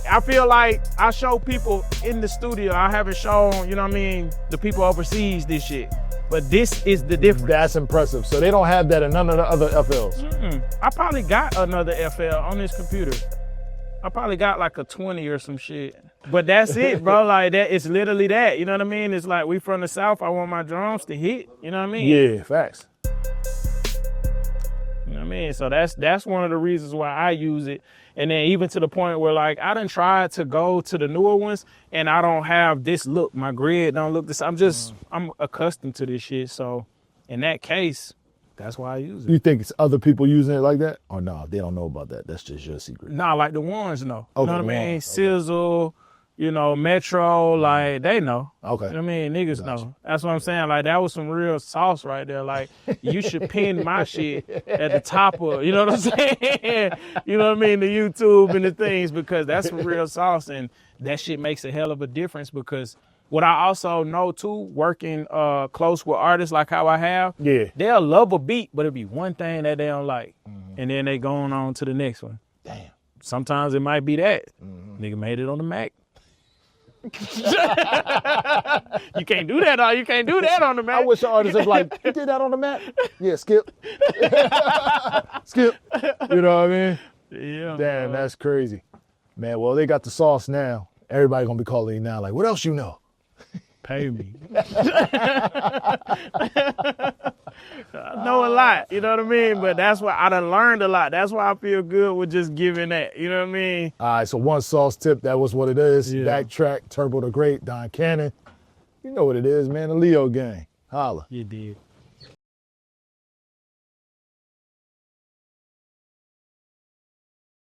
I feel like I show people in the studio. I haven't shown, you know what I mean, the people overseas this shit. But this is the difference. That's impressive. So they don't have that in none of the other FLs. I probably got another FL on this computer. I probably got like a 20 or some shit. But that's it, bro. Like that, it's literally that. You know what I mean? It's like we from the South. I want my drums to hit. You know what I mean? Yeah, facts. You know what I mean? So that's one of the reasons why I use it. And then even to the point where like I done tried to go to the newer ones and I don't have this look. My grid don't look this. I'm accustomed to this shit. So in that case, that's why I use it. You think it's other people using it like that? Or no, they don't know about that. That's just your secret. Nah, like the ones know. Okay, You know what I mean? ones, okay. Sizzle, you know, Metro, like they know. Okay. You know what I mean? Niggas Gotcha. know. That's what I'm saying. Like that was some real sauce right there. Like you should pin my shit at the top of, you know what I'm saying? You know what I mean? The YouTube and the things, because that's some real sauce, and that shit makes a hell of a difference. Because what I also know too, working close with artists like how I have, Yeah. they'll love a beat, but it'll be one thing that they don't like. And then they going on to the next one. Damn. Sometimes it might be that. Nigga made it on the Mac. You can't do that. You can't do that on the Mac. I wish the artists was like, you did that on the map? Yeah, skip. Skip. You know what I mean? Yeah. Damn, that's crazy. Man, well, they got the sauce now. Everybody gonna be calling you now like, what else you know? Pay me. I know a lot, you know what I mean? But that's why I done learned a lot. That's why I feel good with just giving that, you know what I mean? All right, so one sauce tip, that was what it is. Yeah. BackTrak, Turbo the Great, Don Cannon. You know what it is, man, the Leo gang. Holla. You did.